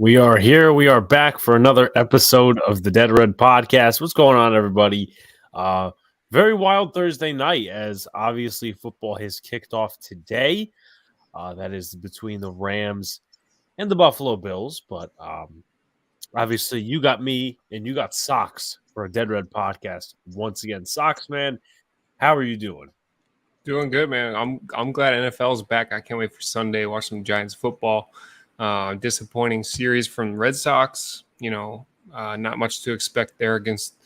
We are here. We are back for another episode of the Dead Red Podcast. What's going on, everybody? Very wild Thursday night, as obviously football has kicked off today. That is between the Rams and the Buffalo Bills. But obviously, you got me and you got Sox for a Dead Red Podcast once again. Sox, man, how are you doing? Doing good, man. I'm glad NFL's back. I can't wait for Sunday. Watch some Giants football. Disappointing series from Red Sox. Not much to expect there against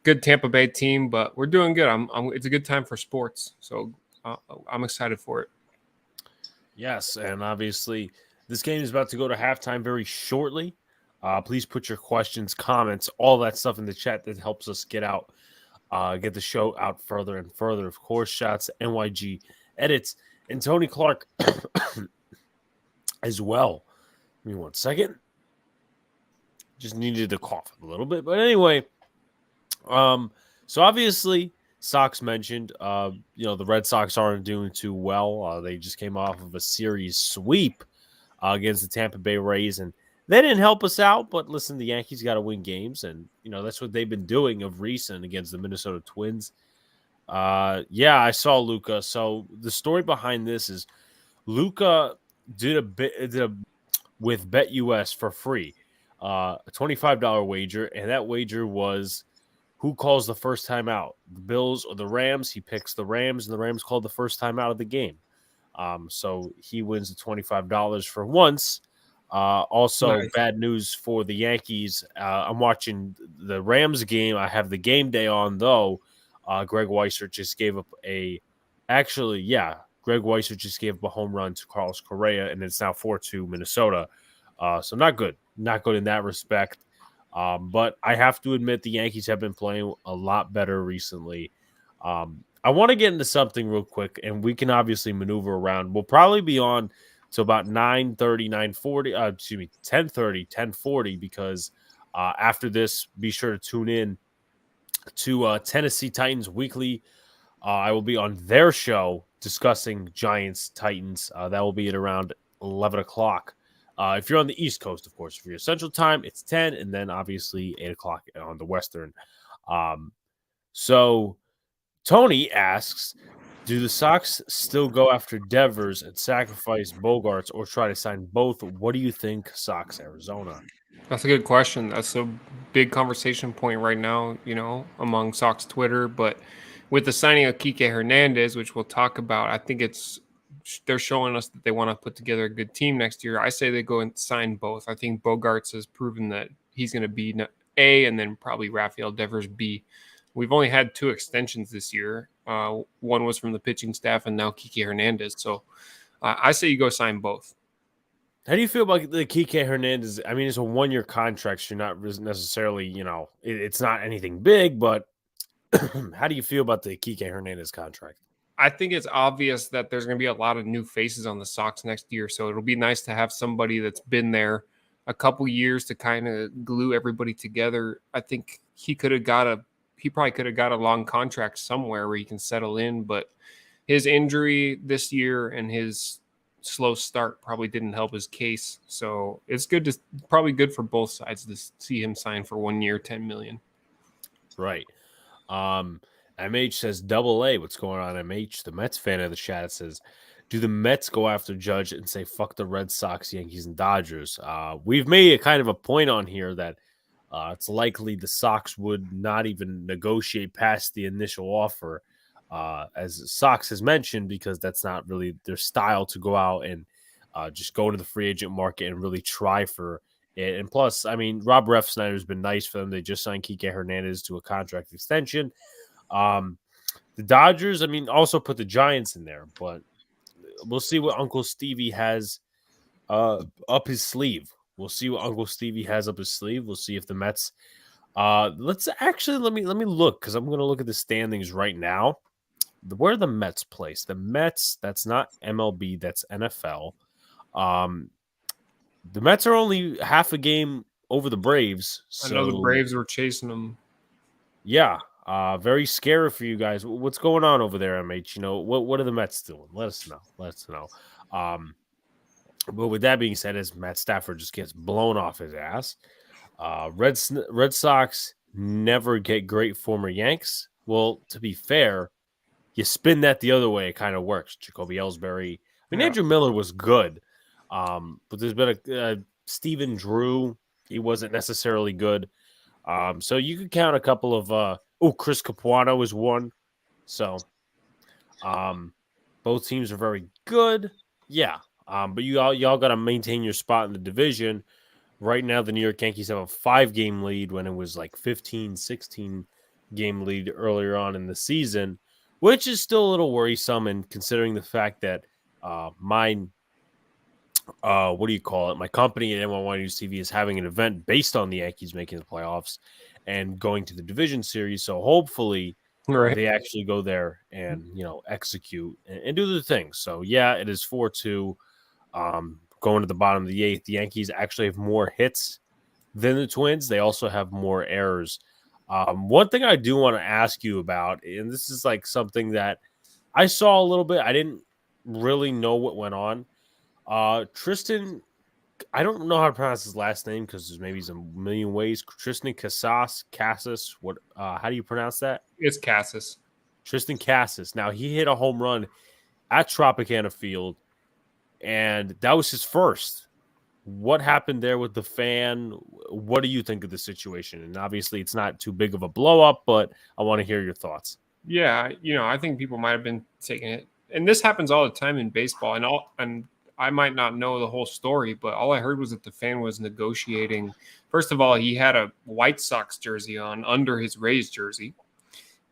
good Tampa Bay team, but we're doing good. It's a good time for sports, so I'm excited for it. Yes, and obviously this game is about to go to halftime very shortly. Please put your questions, comments, all that stuff in the chat that helps us get the show out further and further. Of course, shots, NYG edits, and Tony Clark as well. Give me 1 second. Just needed to cough a little bit. But anyway, so obviously, Sox mentioned, the Red Sox aren't doing too well. They just came off of a series sweep against the Tampa Bay Rays, and they didn't help us out. But listen, the Yankees got to win games, and that's what they've been doing of recent against the Minnesota Twins. I saw Luka. So the story behind this is Luka did a with BetUS for free, a $25 wager, and that wager was who calls the first time out, the Bills or the Rams. He picks the Rams, and the Rams called the first time out of the game. So he wins the $25 for once. Also, nice. Bad news for the Yankees. I'm watching the Rams game. I have the game day on, though. Greg Weisser just gave up Greg Weisser just gave up a home run to Carlos Correa, and it's now 4-2 Minnesota. So not good. Not good in that respect. But I have to admit the Yankees have been playing a lot better recently. I want to get into something real quick, and we can obviously maneuver around. We'll probably be on to about 9:30, 10:30, 10:40, because after this, be sure to tune in to Tennessee Titans Weekly. I will be on their show discussing Giants Titans. That will be at around 11 o'clock. If you're on the East Coast, of course. If you're Central Time, it's 10, and then obviously 8 o'clock on the Western. So Tony asks, do the Sox still go after Devers and sacrifice Bogarts or try to sign both? What do you think, Sox Arizona? That's a good question. That's a big conversation point right now, among Sox Twitter. But with the signing of Kike Hernandez, which we'll talk about, I think they're showing us that they want to put together a good team next year. I say they go and sign both. I think Bogarts has proven that he's going to be A, and then probably Rafael Devers B. We've only had 2 extensions this year. One was from the pitching staff, and now Kike Hernandez. So I say you go sign both. How do you feel about the Kike Hernandez? I mean, it's a 1-year contract. So you're not necessarily, it's not anything big, but how do you feel about the Kike Hernandez contract? I think it's obvious that there's going to be a lot of new faces on the Sox next year. So it'll be nice to have somebody that's been there a couple years to kind of glue everybody together. I think he probably could have got a long contract somewhere where he can settle in, but his injury this year and his slow start probably didn't help his case. So it's probably good for both sides to see him sign for 1 year, $10 million. Right. MH says AA. What's going on, MH? The Mets fan of the chat says, do the Mets go after Judge and say, fuck the Red Sox, Yankees, and Dodgers? We've made a kind of a point on here that it's likely the Sox would not even negotiate past the initial offer, as Sox has mentioned, because that's not really their style to go out and just go to the free agent market and really try for it. And plus, I mean, Rob Refsnyder has been nice for them. They just signed Kike Hernandez to a contract extension. The Dodgers, I mean, also put the Giants in there, but we'll see what Uncle Stevie has up his sleeve. We'll see what Uncle Stevie has up his sleeve. We'll see if the Mets. Let me look, because I'm going to look at the standings right now. Where are the Mets placed? The Mets, that's not MLB, that's NFL. The Mets are only half a game over the Braves. So, I know the Braves were chasing them. Yeah, very scary for you guys. What's going on over there, MH? What are the Mets doing? Let us know. But with that being said, as Matt Stafford just gets blown off his ass, Red Sox never get great former Yanks. Well, to be fair, you spin that the other way, it kind of works. Jacoby Ellsbury. I mean, Yeah. Andrew Miller was good, but there's been a Stephen Drew. He wasn't necessarily good. So you could count a couple of Chris Capuano was one. So both teams are very good. Yeah. But y'all got to maintain your spot in the division. Right now, the New York Yankees have a 5-game lead when it was like 15, 16 game lead earlier on in the season, which is still a little worrisome. And considering the fact that my company at NY1 News TV is having an event based on the Yankees making the playoffs and going to the division series. So hopefully Right. they actually go there and, execute and do the things. So yeah, it is 4-2. Going to the bottom of the 8th, the Yankees actually have more hits than the Twins. They also have more errors. One thing I do want to ask you about, and this is like something that I saw a little bit. I didn't really know what went on. Triston, I don't know how to pronounce his last name because there's maybe a million ways. Triston Casas. What? How do you pronounce that? It's Casas. Triston Casas. Now he hit a home run at Tropicana Field, and that was his first. What happened there with the fan? What do you think of the situation? And obviously, it's not too big of a blow up, but I want to hear your thoughts. Yeah, I think people might have been taking it, and this happens all the time in baseball. And I might not know the whole story, but all I heard was that the fan was negotiating. First of all, he had a White Sox jersey on under his Rays jersey,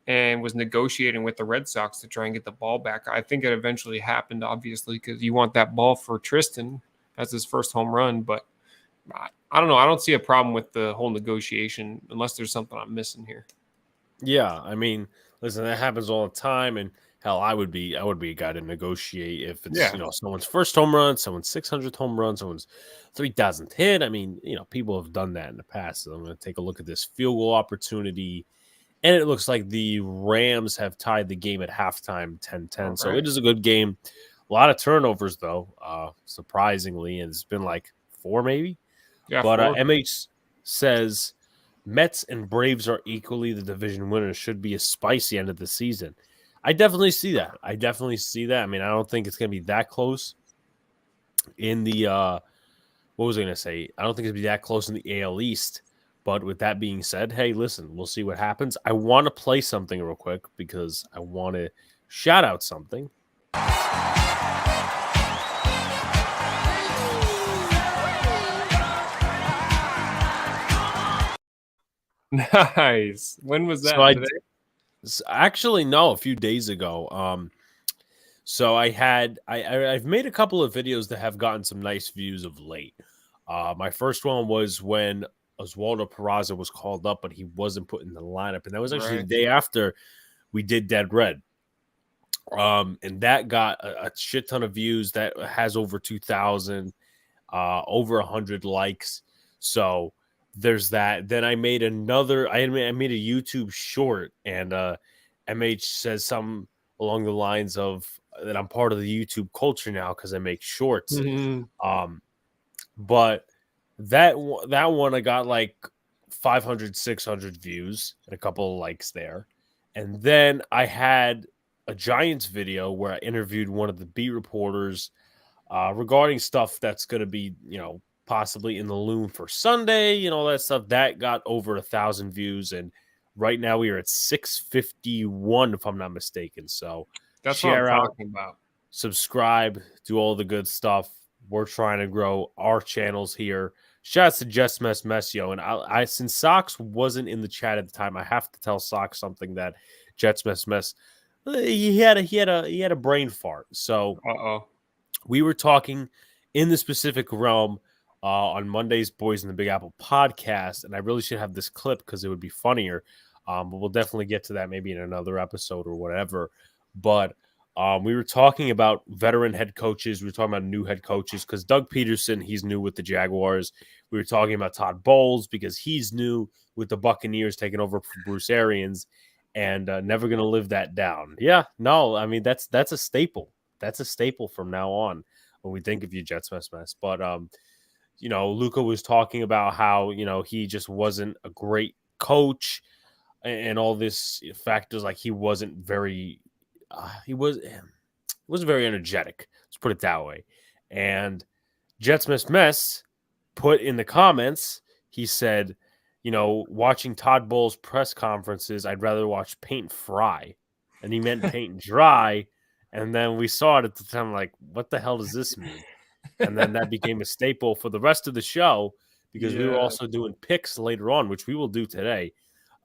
and was negotiating with the Red Sox to try and get the ball back. I think it eventually happened, obviously, because you want that ball for Triston as his first home run. But I don't know. I don't see a problem with the whole negotiation unless there's something I'm missing here. Yeah, I mean, listen, that happens all the time, and hell, I would be a guy to negotiate if it's someone's first home run, someone's 600th home run, someone's 3,000th hit. I mean, people have done that in the past. So I'm going to take a look at this field goal opportunity. And it looks like the Rams have tied the game at halftime 10-10. So it is a good game. A lot of turnovers, though, surprisingly. And it's been like 4 maybe. Yeah, but 4. MH says Mets and Braves are equally the division winners. Should be a spicy end of the season. I definitely see that. I mean, I don't think it's going to be that close in the what was I going to say? I don't think it's going to be that close in the AL East. But with that being said, hey, listen, we'll see what happens. I want to play something real quick because I want to shout out something. Nice. When was that? Today? Actually, no, a few days ago. So I've made a couple of videos that have gotten some nice views of late. My first one was when Oswaldo Peraza was called up, but he wasn't put in the lineup. And that was actually the day after we did Dead Red. And that got a shit ton of views. That has over 2,000, over 100 likes. So there's that. Then I made I made a YouTube short, and MH says something along the lines of that I'm part of the YouTube culture now because I make shorts. Mm-hmm. But that one I got like 500, 600 views and a couple of likes there. And then I had a Giants video where I interviewed one of the beat reporters regarding stuff that's going to be, possibly in the loom for Sunday, all that stuff. That got over 1,000 views. And right now we are at 651, if I'm not mistaken. So that's share what I'm out, talking about. Subscribe, do all the good stuff. We're trying to grow our channels here. Shouts to Just Messio. And I since Sox wasn't in the chat at the time, I have to tell Sox something that Jets Mess. He had a brain fart. So we were talking in the specific realm on Monday's Boys in the Big Apple podcast, and I really should have this clip because it would be funnier. But we'll definitely get to that maybe in another episode or whatever. But we were talking about veteran head coaches. We were talking about new head coaches because Doug Peterson, he's new with the Jaguars. We were talking about Todd Bowles because he's new with the Buccaneers taking over for Bruce Arians and never going to live that down. Yeah, no, I mean, that's a staple. That's a staple from now on. when we think of you, Jets mess. But Luka was talking about how he just wasn't a great coach and all this factors, like he wasn't very he wasn't very energetic. Let's put it that way. And Jets Mess put in the comments, he said, watching Todd Bowles' press conferences, I'd rather watch paint fry. And he meant paint dry. And then we saw it at the time, like, what the hell does this mean? And then that became a staple for the rest of the show because we were also doing picks later on, which we will do today.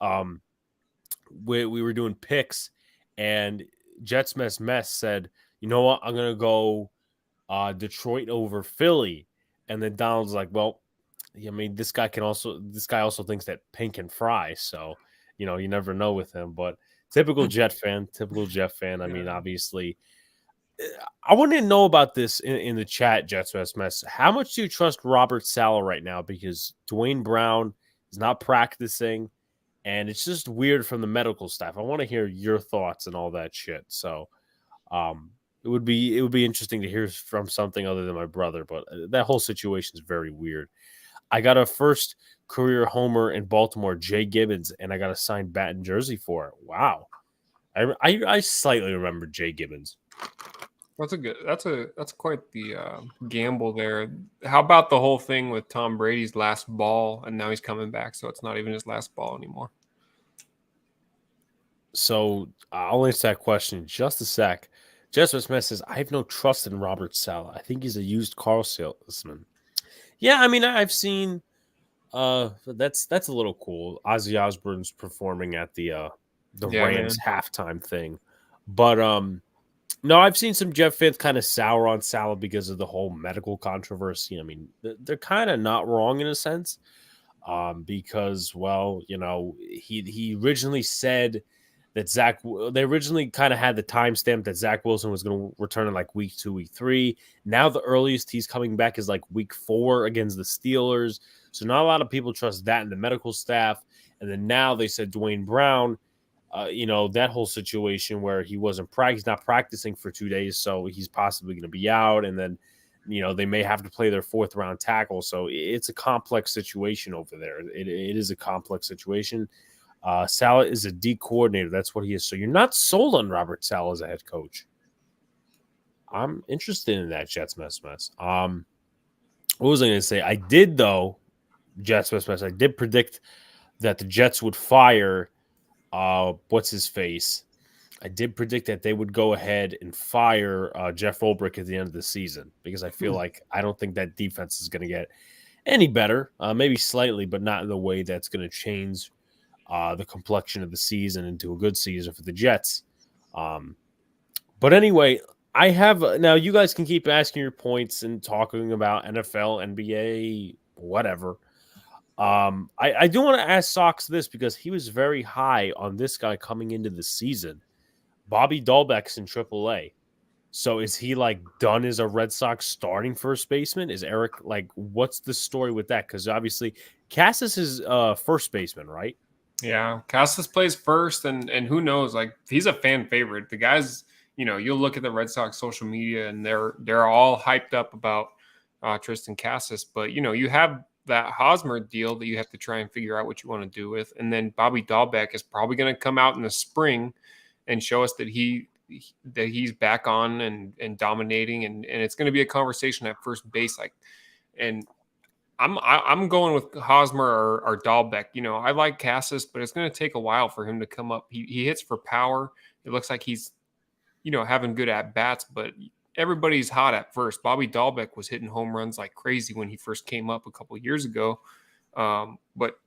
We were doing picks, and Jets Mess said, you know what, I'm going to go Detroit over Philly. And then Donald's like, well, I mean, this guy also thinks that paint can fry. So, you never know with him. But typical Jet fan. I mean, obviously, I want to know about this in the chat, Jets Mess. How much do you trust Robert Saleh right now? Because Dwayne Brown is not practicing, and it's just weird from the medical staff. I want to hear your thoughts and all that shit. So, it would be interesting to hear from something other than my brother, but that whole situation is very weird. I got a first career homer in Baltimore, Jay Gibbons, and I got a signed bat and jersey for it. Wow, I slightly remember Jay Gibbons. That's quite the gamble there. How about the whole thing with Tom Brady's last ball, and now he's coming back, so it's not even his last ball anymore. So I'll answer that question in just a sec. Jessica Smith says, I have no trust in Robert Saleh. I think he's a used car salesman. Yeah, I mean, I've seen that's a little cool. Ozzy Osbourne's performing at the Rams halftime thing. But no, I've seen some Jet fans kind of sour on Saleh because of the whole medical controversy. I mean, they're kind of not wrong in a sense. Because, well, he originally said that they originally kind of had the timestamp that Zach Wilson was going to return in like week 2, week 3. Now the earliest he's coming back is like week 4 against the Steelers. So not a lot of people trust that in the medical staff. And then now they said Dwayne Brown, that whole situation where he's not practicing for 2 days. So he's possibly going to be out. And then, they may have to play their 4th round tackle. So it's a complex situation over there. It is a complex situation. Saleh is a D coordinator. That's what he is. So you're not sold on Robert Saleh as a head coach. I'm interested in that, Jets Mess. What was I going to say? I did, though, Jets Mess. I did predict that the Jets would fire what's his face. I did predict that they would go ahead and fire Jeff Ulbrich at the end of the season because I feel like I don't think that defense is going to get any better, maybe slightly, but not in the way that's going to change the complexion of the season into a good season for the Jets. But anyway, I have now you guys can keep asking your points and talking about NFL, NBA, whatever. I do want to ask Sox this because he was very high on this guy coming into the season. Bobby Dahlbeck's in AAA. So is he like done as a Red Sox starting first baseman? Is Eric what's the story with that? Because obviously Casas is first baseman, right? Yeah, Casas plays first, and who knows? Like he's a fan favorite. The guys, you'll look at the Red Sox social media, and they're all hyped up about Triston Casas. But you have that Hosmer deal that you have to try and figure out what you want to do with, and then Bobby Dahlbeck is probably going to come out in the spring and show us that he's back on and dominating, and it's going to be a conversation at first base, and I'm going with Hosmer or Dahlbeck. I like Casas, but it's going to take a while for him to come up. He hits for power. It looks like he's, having good at bats, but everybody's hot at first. Bobby Dahlbeck was hitting home runs like crazy when he first came up a couple of years ago. But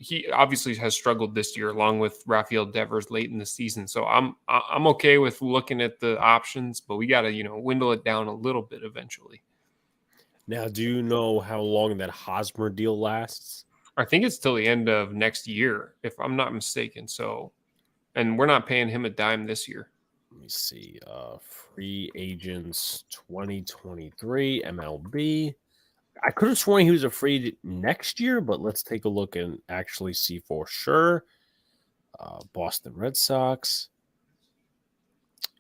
he obviously has struggled this year along with Rafael Devers late in the season. So I'm okay with looking at the options, but we got to, dwindle it down a little bit eventually. Now, do you know how long that Hosmer deal lasts? I think it's till the end of next year, if I'm not mistaken. So, and we're not paying him a dime this year. Let me see. Free agents 2023 MLB. I could have sworn he was a free next year, but let's take a look and actually see for sure. Boston Red Sox.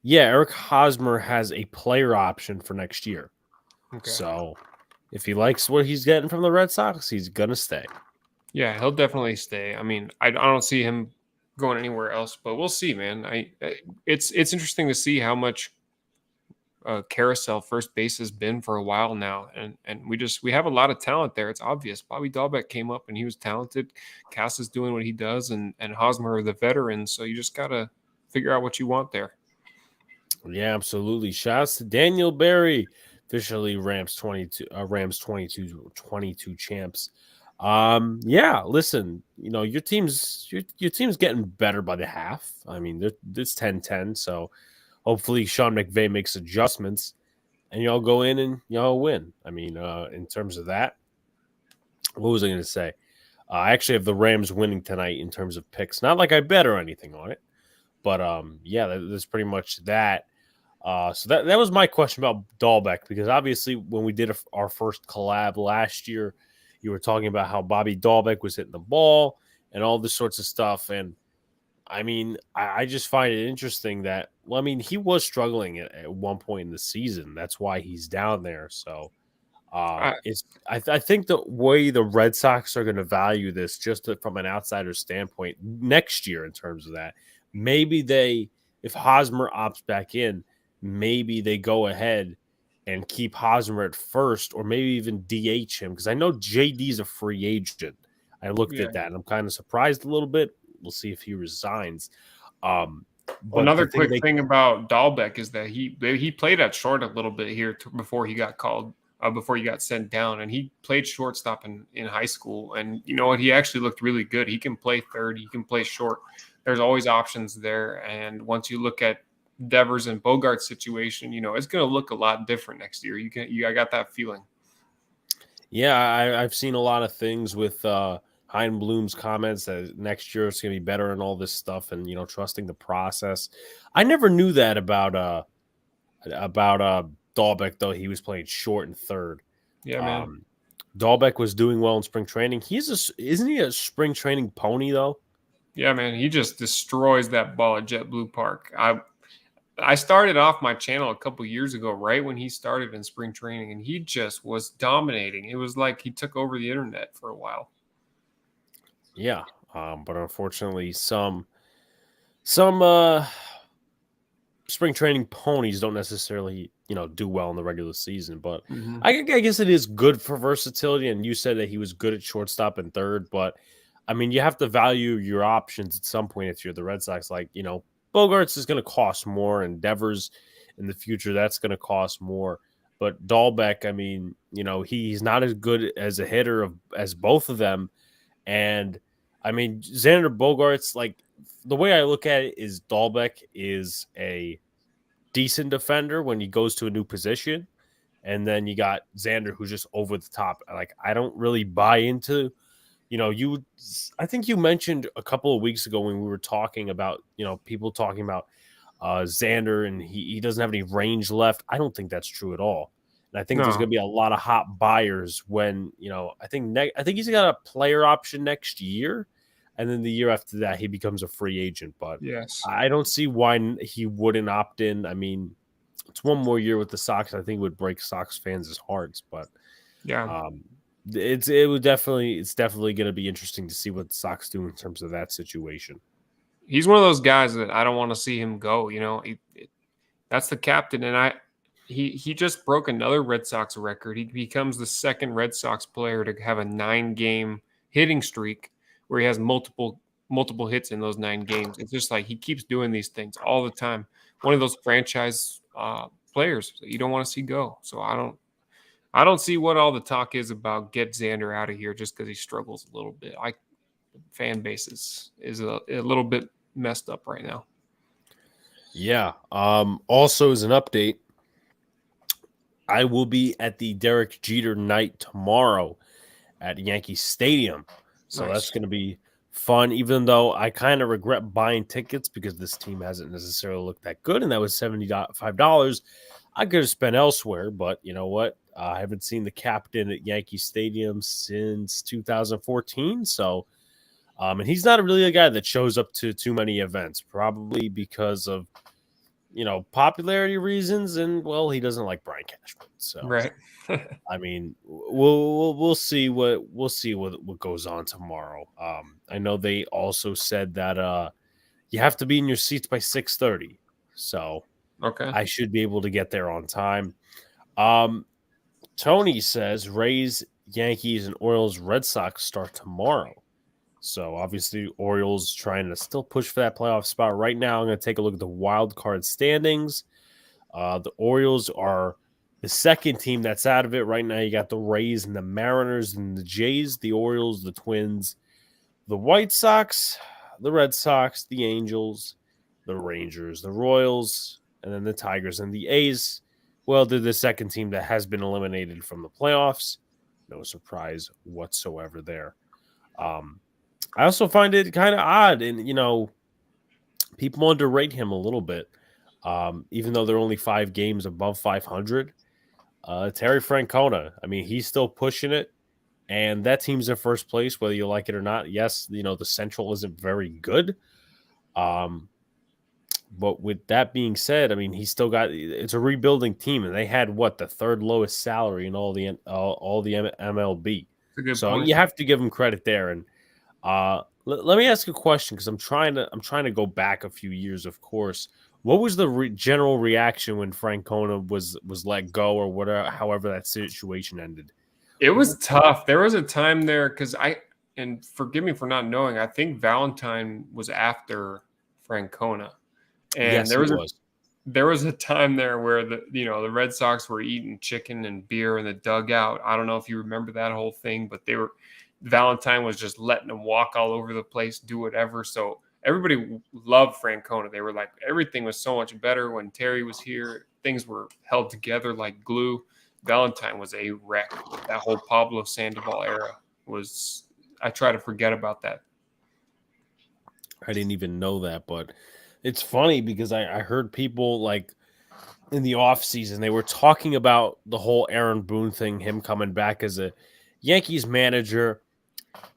Yeah, Eric Hosmer has a player option for next year. Okay. So if he likes what he's getting from the Red Sox, he's going to stay. Yeah, he'll definitely stay. I mean, I don't see him going anywhere else, but we'll see, man. It's interesting to see how much carousel first base has been for a while now, and we have a lot of talent there. It's obvious. Bobby Dahlbeck came up and he was talented. Casas doing what he does, and Hosmer are the veterans. So you just gotta figure out what you want there. Yeah, absolutely. Shouts to Daniel Berry, officially Rams 22 champs. Yeah, listen, your team's getting better by the half. I mean, it's 10-10, so hopefully Sean McVay makes adjustments and y'all go in and y'all win. I mean, in terms of that, what was I going to say? I actually have the Rams winning tonight in terms of picks. Not like I bet or anything on it, but yeah, that's pretty much that. So that was my question about Dahlbeck, because obviously when we did our first collab last year, you were talking about how Bobby Dahlbeck was hitting the ball and all this sorts of stuff. And I mean, I just find it interesting that, well, I mean, he was struggling at one point in the season. That's why he's down there. So I, I think the way the Red Sox are going to value this, from an outsider standpoint, next year in terms of that, maybe if Hosmer opts back in, maybe they go ahead and keep Hosmer at first, or maybe even DH him, because I know JD's a free agent. I looked yeah. at that and I'm kind of surprised a little bit. We'll see if he resigns. But Another the thing quick thing about Dahlbeck is that he played at short a little bit here before he got called, before he got sent down, and he played shortstop in high school. And you know what? He actually looked really good. He can play third. He can play short. There's always options there. And once you look at Devers and Bogart's situation, it's going to look a lot different next year. I got that feeling. Yeah, I've seen a lot of things with Heinblum's comments that next year it's going to be better and all this stuff, and trusting the process. I never knew that about Dahlbeck, though. He was playing short and third. Yeah, man. Dahlbeck was doing well in spring training. Isn't he a spring training pony though? Yeah, man. He just destroys that ball at JetBlue Park. I started off my channel a couple years ago, right when he started in spring training, and he just was dominating. It was like he took over the internet for a while. Yeah, but unfortunately, some spring training ponies don't necessarily do well in the regular season. But Mm-hmm. I guess it is good for versatility. And you said that he was good at shortstop and third, but I mean, you have to value your options at some point if you're the Red Sox. Like, Bogarts is going to cost more, and Devers in the future, that's going to cost more. But Dahlbeck, I mean, he's not as good as a hitter as both of them. And I mean, Xander Bogaerts, like, the way I look at it is Dahlbeck is a decent defender when he goes to a new position. And then you got Xander, who's just over the top. Like, I don't really buy into, I think you mentioned a couple of weeks ago when we were talking about, people talking about Xander and he doesn't have any range left. I don't think that's true at all. And I think there's No. going to be a lot of hot buyers when, I think he's got a player option next year. And then the year after that, he becomes a free agent. But Yes. I don't see why he wouldn't opt in. I mean, it's one more year with the Sox. I think would break Sox fans' hearts. But Yeah. it's definitely going to be interesting to see what the Sox do in terms of that situation. He's one of those guys that I don't want to see him go. That's the captain, and he just broke another Red Sox record. He becomes the second Red Sox player to have a 9-game hitting streak where he has multiple hits in those 9 games. It's just like he keeps doing these things all the time. One of those franchise players that you don't want to see go. So I don't see what all the talk is about get Xander out of here just because he struggles a little bit. Fan base is a little bit messed up right now. Yeah. Also, as an update, I will be at the Derek Jeter night tomorrow at Yankee Stadium. So Nice. that's going to be fun, even though I kind of regret buying tickets because this team hasn't necessarily looked that good. And that was $75. I could have spent elsewhere, but you know what? I haven't seen the captain at Yankee Stadium since 2014. So, and he's not really a guy that shows up to too many events, probably because of popularity reasons, and well, he doesn't like Brian Cashman. So, Right. I mean, we'll see what goes on tomorrow. I know they also said that you have to be in your seats by 6:30, so Okay. I should be able to get there on time. Um, Tony says Rays, Yankees, and Orioles, Red Sox start tomorrow. So obviously, Orioles trying to still push for that playoff spot. Right now, I'm going to take a look at the wild card standings. The Orioles are the second team that's out of it right now. You got the Rays and the Mariners and the Jays, the Orioles, the Twins, the White Sox, the Red Sox, the Angels, the Rangers, the Royals, and then the Tigers and the A's. Well, they're the second team that has been eliminated from the playoffs. No surprise whatsoever there. I also find it kind of odd, and people underrate him a little bit. Even though they're only 5 games above 500, Terry Francona, I mean, he's still pushing it, and that team's in first place, whether you like it or not. Yes, the Central isn't very good. But with that being said, I mean, he's still got it's a rebuilding team, and they had the third lowest salary in all the MLB. That's a good So point. you have to give him credit there. And let me ask you a question, because I'm trying to go back a few years. Of course, what was the general reaction when Francona was let go, or whatever, however that situation ended? It was tough. There was a time there because and forgive me for not knowing, I think Valentine was after Francona. And Yes, he was. there was a time there where the Red Sox were eating chicken and beer in the dugout. I don't know if you remember that whole thing, but Valentine was just letting them walk all over the place, do whatever. So everybody loved Francona. They were like, everything was so much better when Terry was here. Things were held together like glue. Valentine was a wreck. That whole Pablo Sandoval era was. I try to forget about that. I didn't even know that, but it's funny because I heard people like in the offseason, they were talking about the whole Aaron Boone thing, him coming back as a Yankees manager,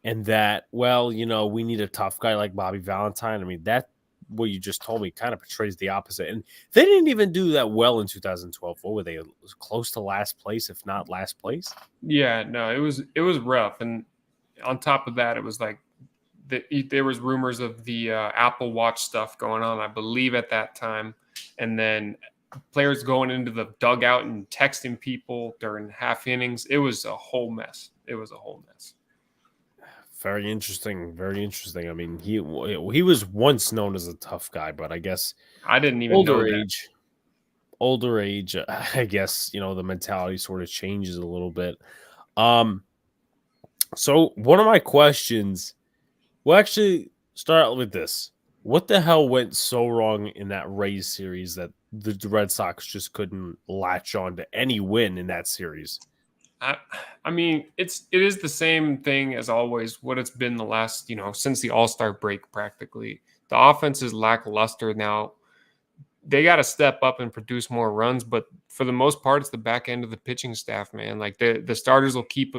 and that, well, we need a tough guy like Bobby Valentine. I mean, that what you just told me kind of portrays the opposite. And they didn't even do that well in 2012. What were they? Close to last place, if not last place? Yeah, no, it was rough. And on top of that, it was like there was rumors of the Apple Watch stuff going on, I believe, at that time. And then players going into the dugout and texting people during half innings. It was a whole mess. Very interesting. Very interesting. I mean, he was once known as a tough guy, but I guess I didn't even know that. Older age, I guess, the mentality sort of changes a little bit. So one of my questions, we'll actually start out with this. What the hell went so wrong in that Rays series that the Red Sox just couldn't latch on to any win in that series? I mean, it is the same thing as always. What it's been the last, since the All-Star break, practically. The offense is lackluster now. They got to step up and produce more runs, but for the most part, it's the back end of the pitching staff, man. Like the starters will keep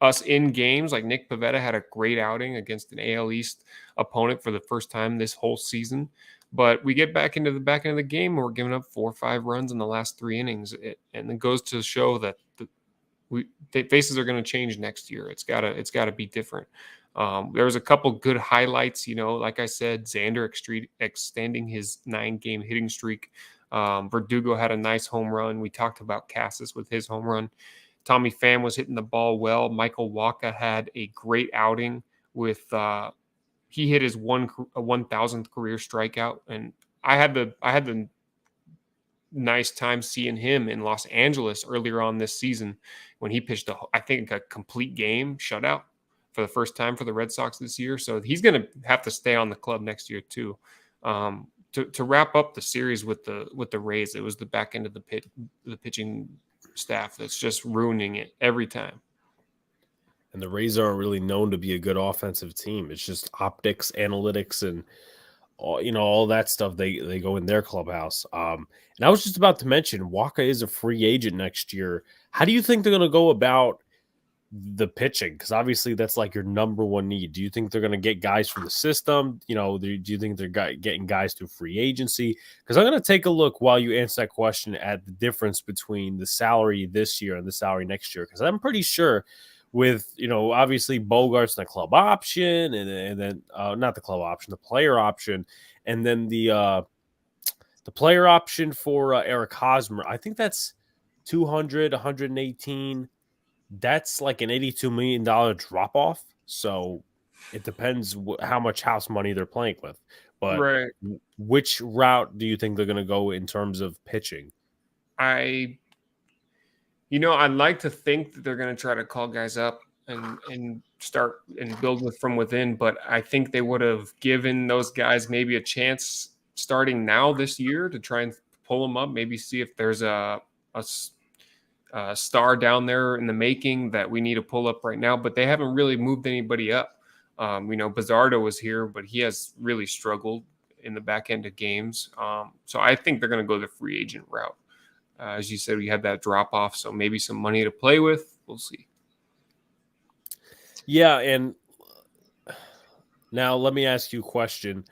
us in games. Like Nick Pivetta had a great outing against an AL East opponent for the first time this whole season. But we get back into the back end of the game, and we're giving up 4 or 5 runs in the last 3 innings. And it goes to show that the faces are going to change next year. It's gotta be different. There was a couple good highlights, like I said, Xander extending his 9-game hitting streak. Verdugo had a nice home run. We talked about Casas with his home run. Tommy Pham was hitting the ball well. Michael Wacha had a great outing with he hit his 1,000th career strikeout, and I had the nice time seeing him in Los Angeles earlier on this season when he pitched I think a complete game shutout for the first time for the Red Sox this year. So he's going to have to stay on the club next year too. To wrap up the series with the Rays, it was the back end of the pitching staff that's just ruining it every time. And the Rays aren't really known to be a good offensive team. It's just optics, analytics, and all that stuff. They go in their clubhouse. And I was just about to mention, Wacha is a free agent next year. How do you think they're going to go about the pitching, because obviously that's like your number one need. Do you think they're going to get guys from the system? Do you think they're getting guys through free agency? Because I'm going to take a look while you answer that question at the difference between the salary this year and the salary next year, because I'm pretty sure with obviously Bogarts and the club option, and then not the club option, the player option, and then the player option for Eric Hosmer. I think that's 200, 118. That's like an $82 million drop off. So it depends how much house money they're playing with. But Right. which route do you think they're going to go in terms of pitching? I'd like to think that they're going to try to call guys up and start and build from within, but I think they would have given those guys maybe a chance starting now this year to try and pull them up, maybe see if there's a star down there in the making that we need to pull up right now, but they haven't really moved anybody up. Bizzardo was here, but he has really struggled in the back end of games. So I think they're going to go the free agent route. As you said, we had that drop off, so maybe some money to play with. We'll see. Yeah, and now let me ask you a question.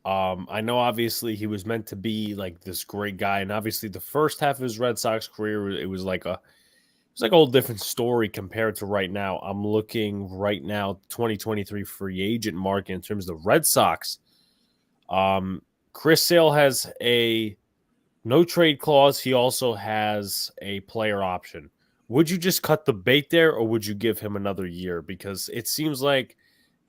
I know obviously he was meant to be like this great guy, and obviously the first half of his Red Sox career, it was like a whole different story compared to right now. I'm looking right now, 2023 free agent market in terms of the Red Sox. Chris Sale has a no trade clause. He also has a player option. Would you just cut the bait there, or would you give him another year? Because it seems like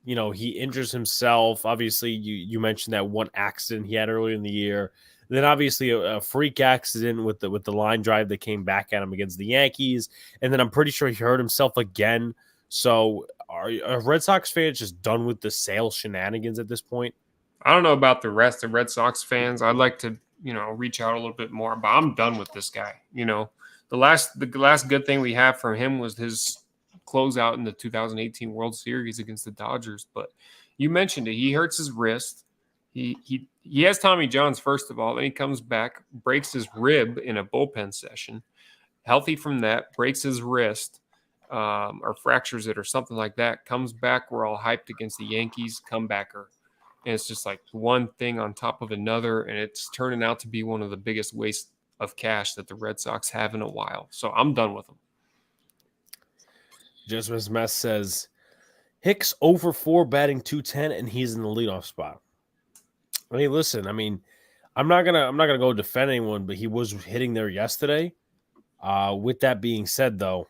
he injures himself. Obviously, you mentioned that one accident he had earlier in the year. Then obviously a freak accident with the line drive that came back at him against the Yankees. And then I'm pretty sure he hurt himself again. So are Red Sox fans just done with the Sale shenanigans at this point? I don't know about the rest of Red Sox fans. I'd like to, reach out a little bit more, but I'm done with this guy. The last good thing we have from him was his closeout in the 2018 World Series against the Dodgers. But you mentioned it. He hurts his wrist. He has Tommy John's, first of all. Then he comes back, breaks his rib in a bullpen session. Healthy from that, breaks his wrist or fractures it or something like that. Comes back, we're all hyped against the Yankees, comebacker. And it's just like one thing on top of another, and it's turning out to be one of the biggest wastes of cash that the Red Sox have in a while. So I'm done with them. Just Mess says Hicks over 4 batting 210, and he's in the leadoff spot. Hey, listen, I mean, I'm not gonna go defend anyone, but he was hitting there yesterday. With that being said, though,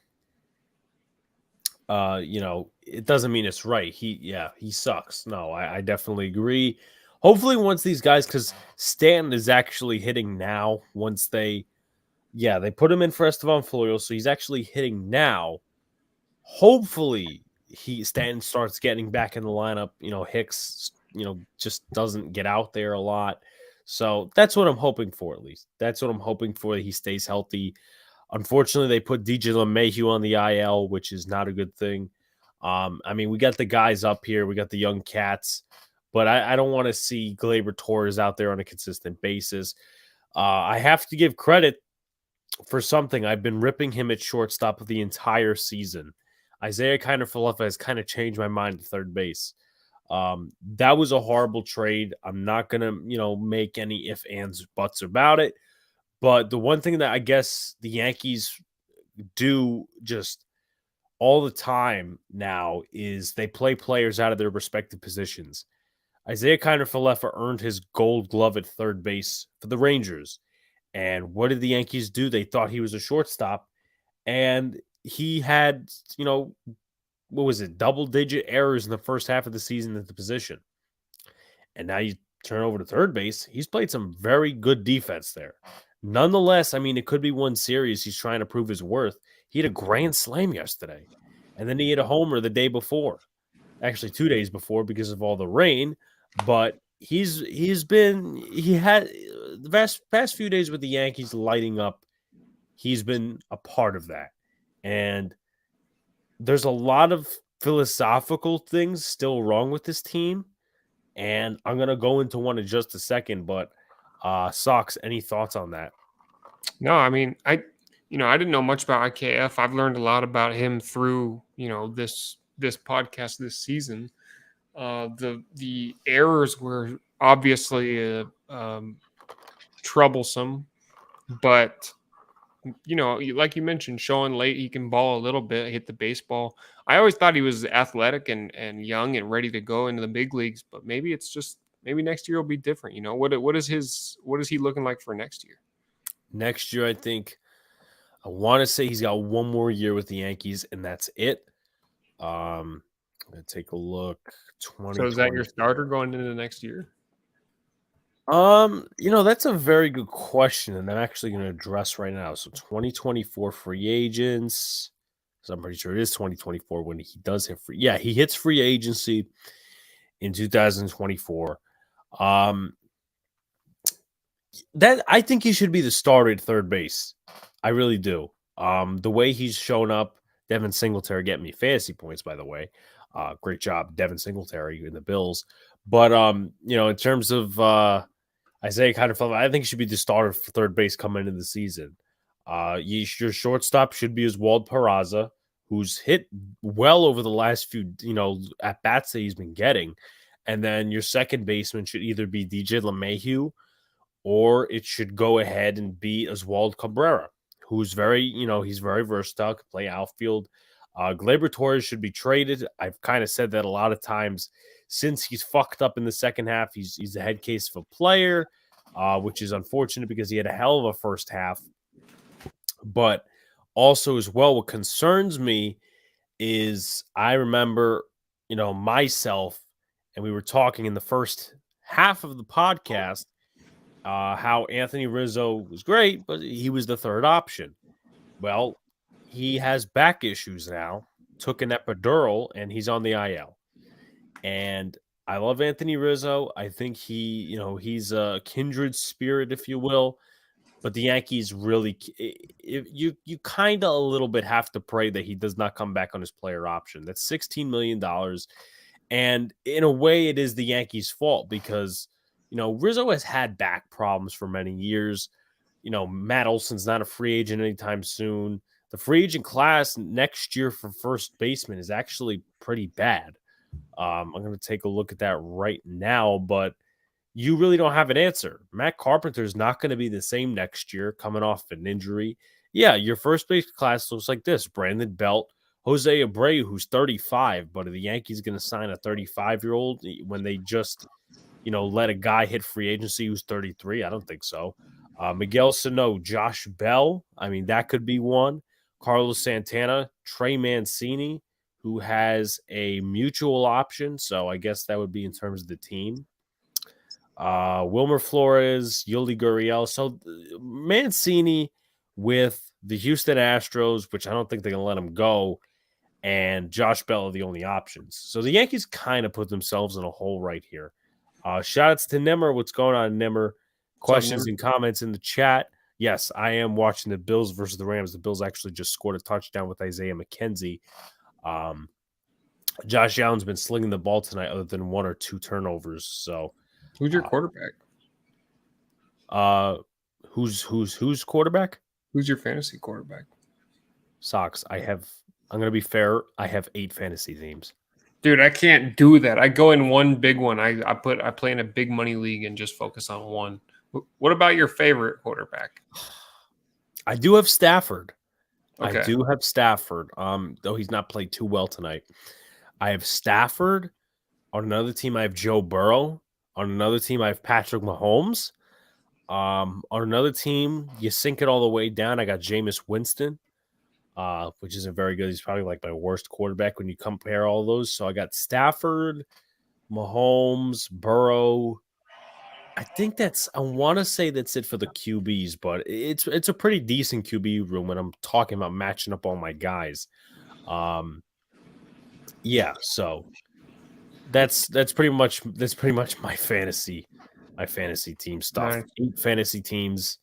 it doesn't mean it's right. He sucks. No, I definitely agree. Hopefully, once these guys, because Stanton is actually hitting now. Once they put him in for Estevan Florial, so he's actually hitting now. Hopefully, Stanton starts getting back in the lineup. Hicks, just doesn't get out there a lot. So that's what I'm hoping for, at least. That's what I'm hoping for, that he stays healthy. Unfortunately, they put DJ LeMahieu on the IL, which is not a good thing. I mean, we got the guys up here. We got the young cats. But I don't want to see Gleyber Torres out there on a consistent basis. I have to give credit for something. I've been ripping him at shortstop the entire season. Isaiah Kiner-Falefa has kind of changed my mind at third base. That was a horrible trade. I'm not going to, make any ifs, ands, buts about it. But the one thing that I guess the Yankees do just all the time now is they play players out of their respective positions. Isaiah Kiner-Falefa earned his gold glove at third base for the Rangers. And what did the Yankees do? They thought he was a shortstop. And he had, what was it, double-digit errors in the first half of the season at the position. And now you turn over to third base. He's played some very good defense there. Nonetheless, I mean, it could be one series. He's trying to prove his worth. He had a grand slam yesterday. And then he hit a homer the day before. Actually, 2 days before because of all the rain. But he had the past few days with the Yankees lighting up. He's been a part of that. And there's a lot of philosophical things still wrong with this team. And I'm going to go into one in just a second. But Sox, any thoughts on that? No, I mean, I didn't know much about IKF. I've learned a lot about him through, this podcast this season. The errors were obviously troublesome, but like you mentioned, showing late he can ball a little bit, hit the baseball. I always thought he was athletic and young and ready to go into the big leagues, but maybe next year will be different. What is he looking like for next year? Next year, I think I want to say he's got one more year with the Yankees, and that's it. I'm gonna take a look. So is that your 2020. starter going into the next year? That's a very good question, and I'm actually going to address right now. So 2024 free agents. So I'm pretty sure it is 2024 when he does hit free. Yeah, he hits free agency in 2024. That I think he should be the starter at third base. I really do. The way he's shown up, Devin Singletary getting me fantasy points, by the way. Great job, Devin Singletary in the Bills. But in terms of Isaiah kind of felt I think he should be the starter for third base coming into the season. Your shortstop should be Oswald Peraza, who's hit well over the last few, at bats that he's been getting. And then your second baseman should either be DJ LeMahieu or it should go ahead and be Oswald Cabrera, who's he's very versatile, can play outfield. Gleyber Torres should be traded. I've kind of said that a lot of times since he's fucked up in the second half. He's a head case of a player, which is unfortunate because he had a hell of a first half. But also as well, what concerns me is I remember, myself, and we were talking in the first half of the podcast how Anthony Rizzo was great, but he was the third option. Well, he has back issues now, took an epidural, and he's on the IL. And I love Anthony Rizzo. I think he's a kindred spirit, if you will. But the Yankees really, you kind of a little bit have to pray that he does not come back on his player option. That's $16 million. And in a way, it is the Yankees' fault because, Rizzo has had back problems for many years. Matt Olson's not a free agent anytime soon. The free agent class next year for first baseman is actually pretty bad. I'm going to take a look at that right now, but you really don't have an answer. Matt Carpenter is not going to be the same next year coming off an injury. Yeah, your first base class looks like this. Brandon Belt, Jose Abreu, who's 35, but are the Yankees going to sign a 35-year-old when they just, let a guy hit free agency who's 33? I don't think so. Miguel Sano, Josh Bell. I mean, that could be one. Carlos Santana, Trey Mancini, who has a mutual option. So I guess that would be in terms of the team. Wilmer Flores, Yuli Gurriel. So Mancini with the Houston Astros, which I don't think they're going to let him go, and Josh Bell are the only options. So the Yankees kind of put themselves in a hole right here. Shout outs to Nimmer. What's going on, Nimmer? Questions and comments in the chat. Yes, I am watching the Bills versus the Rams. The Bills actually just scored a touchdown with Isaiah McKenzie. Josh Allen's been slinging the ball tonight other than one or two turnovers. So who's your quarterback? Who's quarterback? Who's your fantasy quarterback? Sox. I'm going to be fair. I have 8 fantasy teams. Dude, I can't do that. I go in one big one. I play in a big money league and just focus on one. What about your favorite quarterback? I do have Stafford. Okay. I do have Stafford. Though he's not played too well tonight. I have Stafford. On another team, I have Joe Burrow. On another team, I have Patrick Mahomes. On another team, you sink it all the way down. I got Jameis Winston. Which isn't very good. He's probably like my worst quarterback when you compare all those. So I got Stafford, Mahomes, Burrow. I think I want to say that's it for the QBs, but it's a pretty decent QB room when I'm talking about matching up all my guys. Yeah, so that's pretty much my fantasy team stuff. Nice. 8 fantasy teams.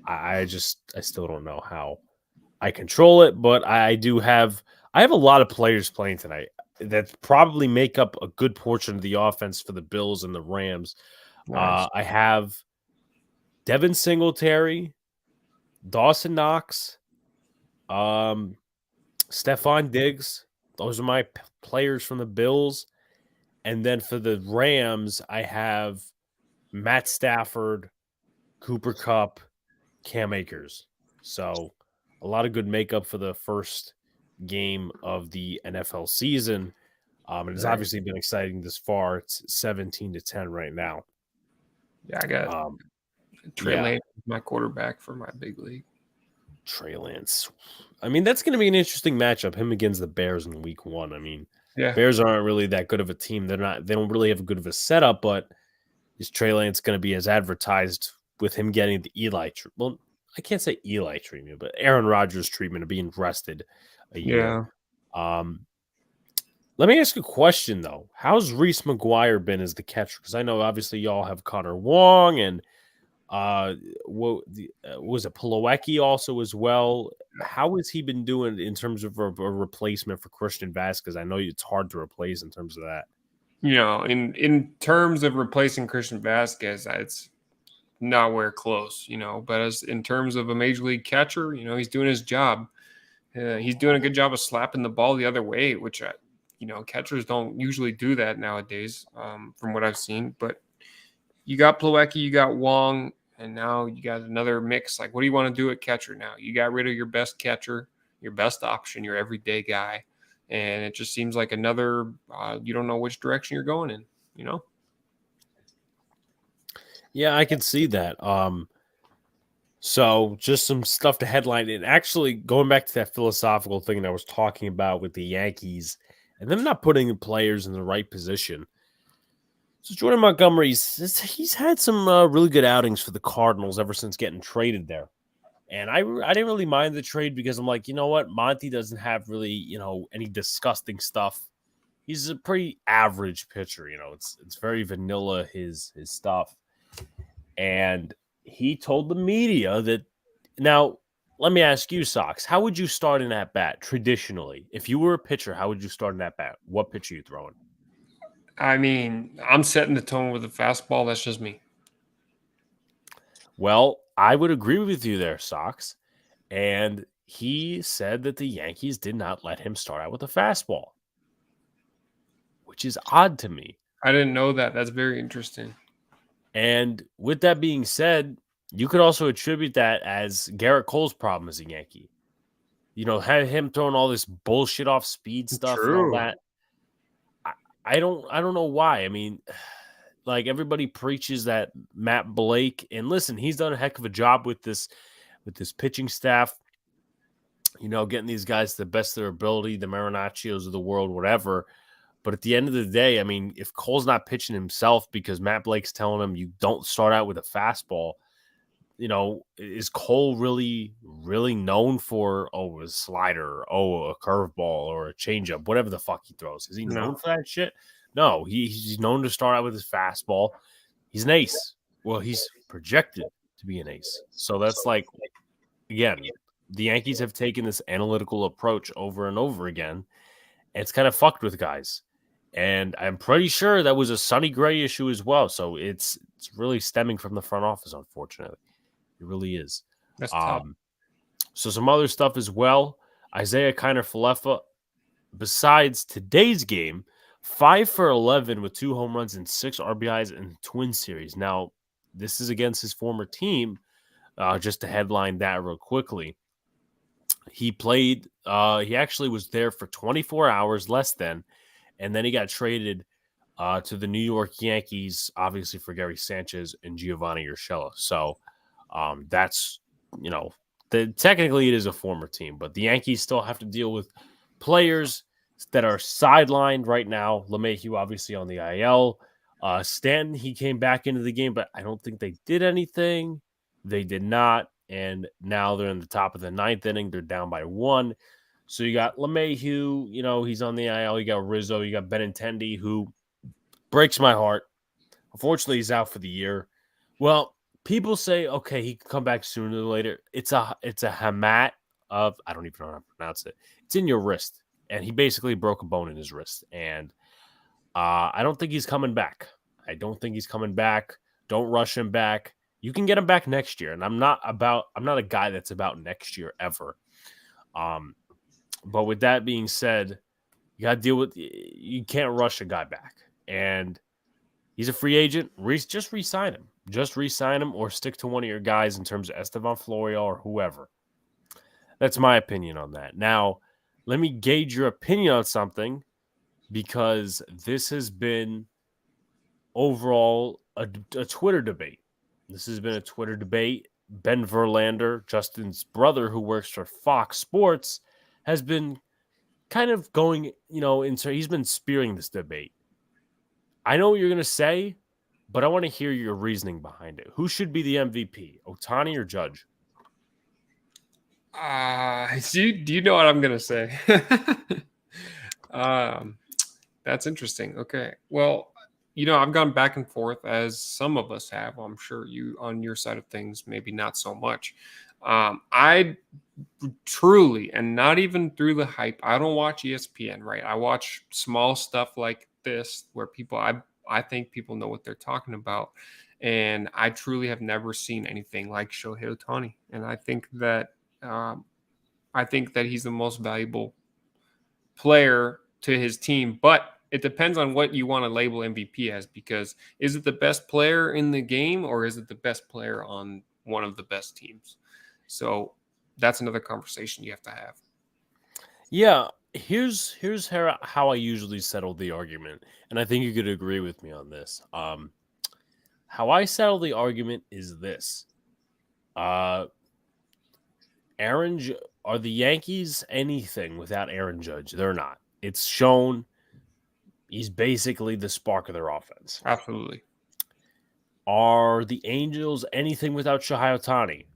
I still don't know how I control it, but I have a lot of players playing tonight that probably make up a good portion of the offense for the Bills and the Rams. Nice. I have Devin Singletary, Dawson Knox, Stephon Diggs. Those are my players from the Bills. And then for the Rams, I have Matt Stafford, Cooper Kupp, Cam Akers. So a lot of good makeup for the first game of the NFL season. It's Right. obviously been exciting this far. It's 17-10 right now. Yeah, I got Um, Trey yeah, Lance, my quarterback for my big league. Trey Lance. I mean, that's going to be an interesting matchup. Him against the Bears in Week 1. I mean, Yeah. Bears aren't really that good of a team. They don't really have a good of a setup. But is Trey Lance going to be as advertised with him getting the Eli? Well, I can't say Eli treatment, but Aaron Rodgers treatment of being rested a year. Yeah. Let me ask you a question though. How's Reese McGuire been as the catcher? Because I know obviously y'all have Connor Wong and was it Plawecki also as well? How has he been doing in terms of a replacement for Christian Vasquez? I know it's hard to replace in terms of that. In terms of replacing Christian Vasquez, it's nowhere close, but as in terms of a major league catcher, he's doing his job. He's doing a good job of slapping the ball the other way, which, catchers don't usually do that nowadays, from what I've seen. But you got Plawecki, you got Wong, and now you got another mix. Like, what do you want to do at catcher now? You got rid of your best catcher, your best option, your everyday guy. And it just seems like another, you don't know which direction you're going in. Yeah, I can see that. So just some stuff to headline. And actually, going back to that philosophical thing that I was talking about with the Yankees and them not putting the players in the right position. So Jordan Montgomery's had some really good outings for the Cardinals ever since getting traded there. And I didn't really mind the trade because I'm like, you know what? Monty doesn't have really, any disgusting stuff. He's a pretty average pitcher, it's very vanilla his stuff. And he told the media that now let me ask you, Sox, how would you start in at bat traditionally? If you were a pitcher, how would you start in at bat? What pitch are you throwing? I mean, I'm setting the tone with a fastball. That's just me. Well, I would agree with you there, Sox. And he said that the Yankees did not let him start out with a fastball, which is odd to me. I didn't know that. That's very interesting. And with that being said, you could also attribute that as Garrett Cole's problem as a Yankee. Have him throwing all this bullshit off speed stuff and all True. that. I don't know why. I mean, like everybody preaches that Matt Blake, and listen, he's done a heck of a job with this pitching staff. Getting these guys to the best of their ability, the Marinaccios of the world, whatever. But at the end of the day, I mean, if Cole's not pitching himself because Matt Blake's telling him you don't start out with a fastball, is Cole really, really known for, a slider, a curveball, or a changeup, whatever the fuck he throws? Is he known No. for that shit? No, he's known to start out with his fastball. He's an ace. Well, he's projected to be an ace. So that's like, again, the Yankees have taken this analytical approach over and over again. And it's kind of fucked with guys. And I'm pretty sure that was a Sonny Gray issue as well. So it's really stemming from the front office, unfortunately. It really is. That's tough. So some other stuff as well. Isaiah Kiner-Falefa, besides today's game, 5 for 11 with 2 home runs and 6 RBIs in the Twin Series. Now, this is against his former team. Just to headline that real quickly. He played, he actually was there for 24 hours, less than, and then he got traded to the New York Yankees, obviously for Gary Sanchez and Giovanni Urshela. So that's, technically it is a former team, but the Yankees still have to deal with players that are sidelined right now. LeMahieu obviously on the IL. Stanton, he came back into the game, but I don't think they did anything. They did not. And now they're in the top of the 9th inning. They're down by 1. So you got LeMahieu, he's on the IL. You got Rizzo. You got Benintendi, who breaks my heart. Unfortunately, he's out for the year. Well, people say, okay, he can come back sooner than later. It's a hamat of, I don't even know how to pronounce it. It's in your wrist. And he basically broke a bone in his wrist. And I don't think he's coming back. Don't rush him back. You can get him back next year. And I'm not a guy that's about next year ever. But with that being said, you got to deal with. You can't rush a guy back, and he's a free agent. Just re-sign him. Just re-sign him, or stick to one of your guys in terms of Estevan Florial or whoever. That's my opinion on that. Now, let me gauge your opinion on something, because this has been overall a Twitter debate. This has been a Twitter debate. Ben Verlander, Justin's brother, who works for Fox Sports, has been kind of going, he's been spearing this debate. I know what you're going to say, but I want to hear your reasoning behind it. Who should be the MVP, Ohtani or Judge? Do you know what I'm going to say? That's interesting. Okay. Well, I've gone back and forth, as some of us have. I'm sure you, on your side of things, maybe not so much. I truly, and not even through the hype, I don't watch ESPN, right? I watch small stuff like this where I think people know what they're talking about. And I truly have never seen anything like Shohei Ohtani. And I think that he's the most valuable player to his team, but it depends on what you want to label MVP as, because is it the best player in the game, or is it the best player on one of the best teams? So that's another conversation you have to have. Yeah, here's how I usually settle the argument, and I think you could agree with me on this. How I settle the argument is this: are the Yankees anything without Aaron Judge? They're not. It's shown. He's basically the spark of their offense. Absolutely. Are the Angels anything without Shohei Ohtani?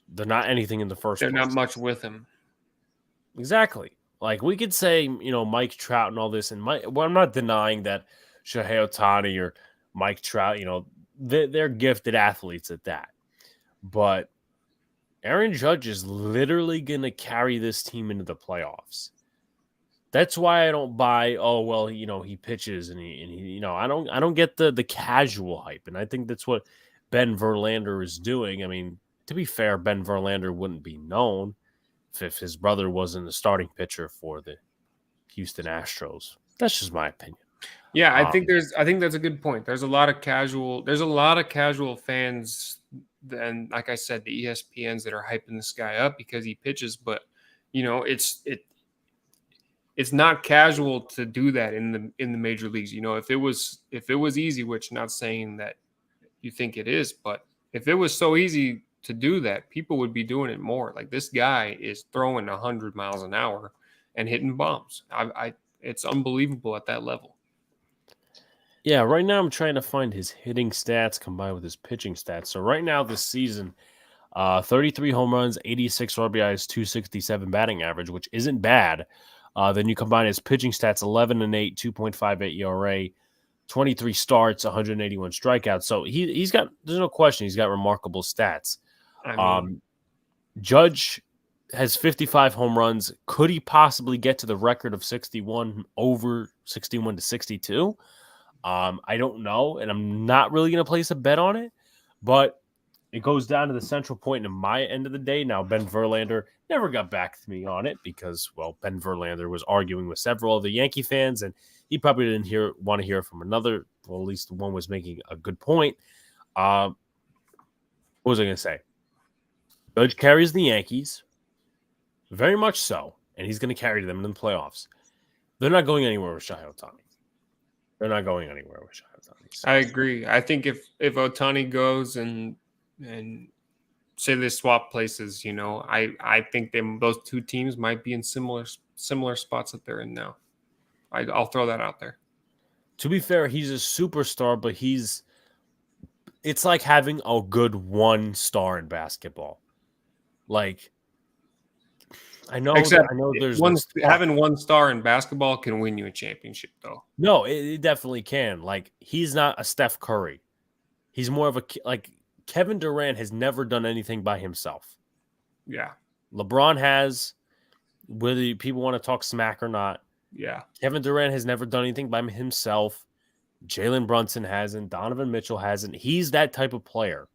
They're not anything in the first place. They're not much with him. Exactly. Like, we could say, Mike Trout and all this, and I'm not denying that Shohei Ohtani or Mike Trout, they're gifted athletes at that. But Aaron Judge is literally going to carry this team into the playoffs. That's why I don't buy, he pitches and he I don't get the casual hype. And I think that's what Ben Verlander is doing. I mean, to be fair, Ben Verlander wouldn't be known if his brother wasn't a starting pitcher for the Houston Astros. That's just my opinion. Yeah, I think that's a good point. There's a lot of casual fans, and like I said, the ESPNs that are hyping this guy up because he pitches, but it's not casual to do that in the major leagues. If it was easy, which not saying that you think it is, but if it was so easy to do that, people would be doing it more. Like, this guy is throwing 100 miles an hour and hitting bombs. It's unbelievable at that level. Yeah, right now I'm trying to find his hitting stats combined with his pitching stats. So right now this season, 33 home runs, 86 RBIs, 267 batting average, which isn't bad. Then you combine his pitching stats, 11-8, 2.58 ERA, 23 starts, 181 strikeouts. So he's got, there's no question, he's got remarkable stats. Judge has 55 home runs. Could he possibly get to the record of 61 to 62? I don't know, and I'm not really going to place a bet on it, but it goes down to the central point in my end of the day. Now, Ben Verlander never got back to me on it because, Ben Verlander was arguing with several other Yankee fans, and he probably didn't want to hear from another. Well, at least one was making a good point. What was I going to say? Judge carries the Yankees, very much so, and he's going to carry them in the playoffs. They're not going anywhere with Shohei Ohtani. They're not going anywhere with Shohei Ohtani. I agree. I think if Ohtani goes and say they swap places, I think those two teams might be in similar spots that they're in now. I'll throw that out there. To be fair, he's a superstar, but it's like having a good one star in basketball. Like, I know there's having one star in basketball can win you a championship, though. No, it definitely can. Like, he's not a Steph Curry. He's more of Kevin Durant has never done anything by himself. Yeah. LeBron has, whether people want to talk smack or not. Yeah. Kevin Durant has never done anything by himself. Jalen Brunson hasn't. Donovan Mitchell hasn't. He's that type of player.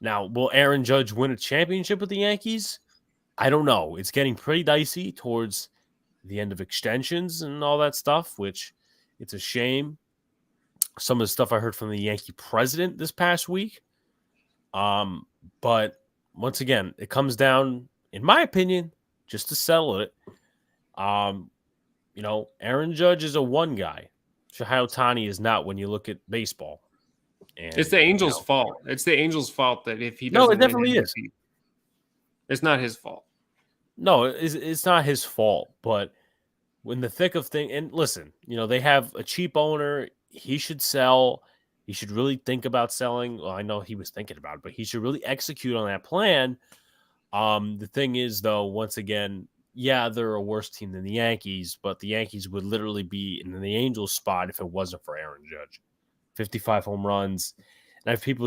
Now, will Aaron Judge win a championship with the Yankees? I don't know. It's getting pretty dicey towards the end of extensions and all that stuff, which it's a shame. Some of the stuff I heard from the Yankee president this past week. But once again, it comes down, in my opinion, just to settle it. Aaron Judge is a one guy. Shohei Ohtani is not when you look at baseball. And It's the Angels' fault. It's the Angels' fault that if he No, doesn't it definitely win is. MVP, it's not his fault. No, it's not his fault. But when the thick of things, and listen, they have a cheap owner. He should sell. He should really think about selling. Well, I know he was thinking about it, but he should really execute on that plan. The thing is, though, once again, yeah, they're a worse team than the Yankees, but the Yankees would literally be in the Angels spot if it wasn't for Aaron Judge. 55 home runs. And I've people,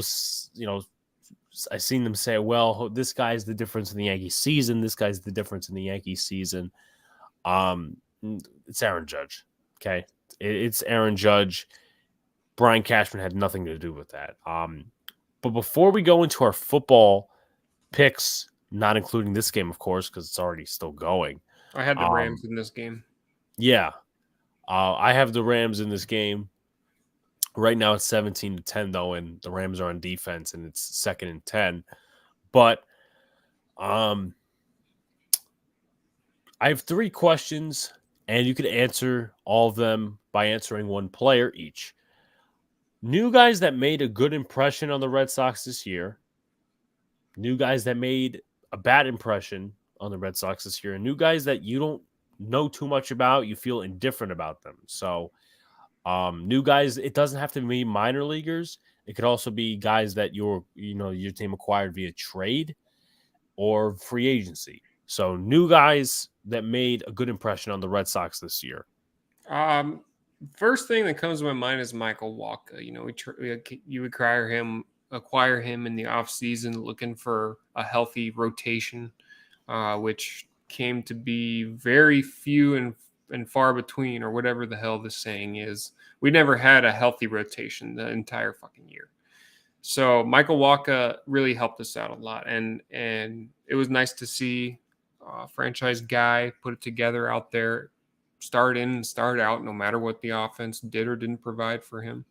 I've seen them say, well, this guy's the difference in the Yankees season. This guy's the difference in the Yankees season. It's Aaron Judge. Okay. It's Aaron Judge. Brian Cashman had nothing to do with that. But before we go into our football picks, not including this game, of course, because it's already still going. I had the Rams in this game. Yeah. I have the Rams in this game. Right now it's 17-10, though, and the Rams are on defense, and it's 2nd and 10. But I have 3 questions, and you could answer all of them by answering one player each. New guys that made a good impression on the Red Sox this year. New guys that made a bad impression on the Red Sox this year. And new guys that you don't know too much about. You feel indifferent about them. So new guys, it doesn't have to be minor leaguers. It could also be guys that your team acquired via trade or free agency. So new guys that made a good impression on the Red Sox this year. First thing that comes to my mind is Michael Wacha. You acquire him in the offseason looking for a healthy rotation, which came to be very few and far between, or whatever the hell this saying is. We never had a healthy rotation the entire fucking year. So Michael Wacha really helped us out a lot. And it was nice to see a franchise guy put it together out there, start in and start out, no matter what the offense did or didn't provide for him.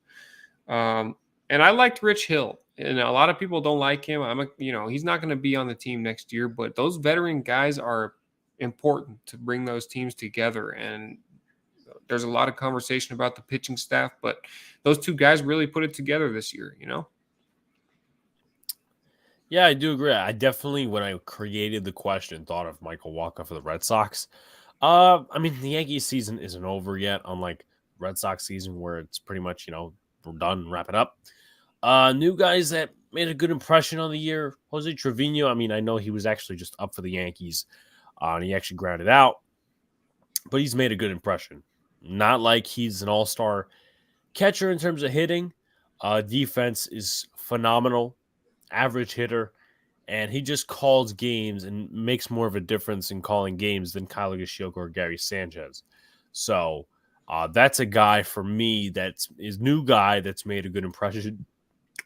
And I liked Rich Hill. And a lot of people don't like him. He's not going to be on the team next year, but those veteran guys are important to bring those teams together. And there's a lot of conversation about the pitching staff, but those 2 guys really put it together this year, Yeah, I do agree. I definitely, when I created the question, thought of Michael Wacha for the Red Sox. The Yankees season isn't over yet, unlike Red Sox season where it's pretty much, we're done, wrap it up. New guys that made a good impression on the year. Jose Trevino, I know he was actually just up for the Yankees, and he actually grounded out, but he's made a good impression. Not like he's an all-star catcher in terms of hitting. Defense is phenomenal. Average hitter, and he just calls games and makes more of a difference in calling games than Kyle Gashioka or Gary Sanchez. So that's a guy for me that is new guy that's made a good impression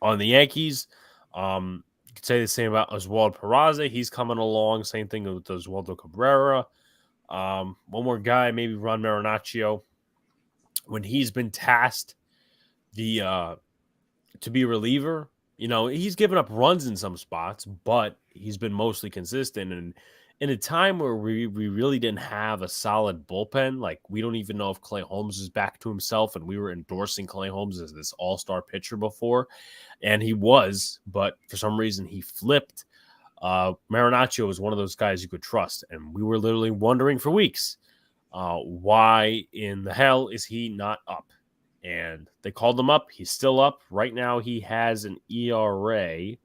on the Yankees. You could say the same about Oswald Peraza. He's coming along. Same thing with Oswaldo Cabrera. One more guy, maybe Ron Marinaccio. When he's been tasked to be a reliever, he's given up runs in some spots, but he's been mostly consistent. And in a time where we really didn't have a solid bullpen, like we don't even know if Clay Holmes is back to himself, and we were endorsing Clay Holmes as this all-star pitcher before, and he was, but for some reason he flipped. Marinaccio was one of those guys you could trust, and we were literally wondering for weeks, why in the hell is he not up? And they called him up. He's still up. Right now, he has an ERA.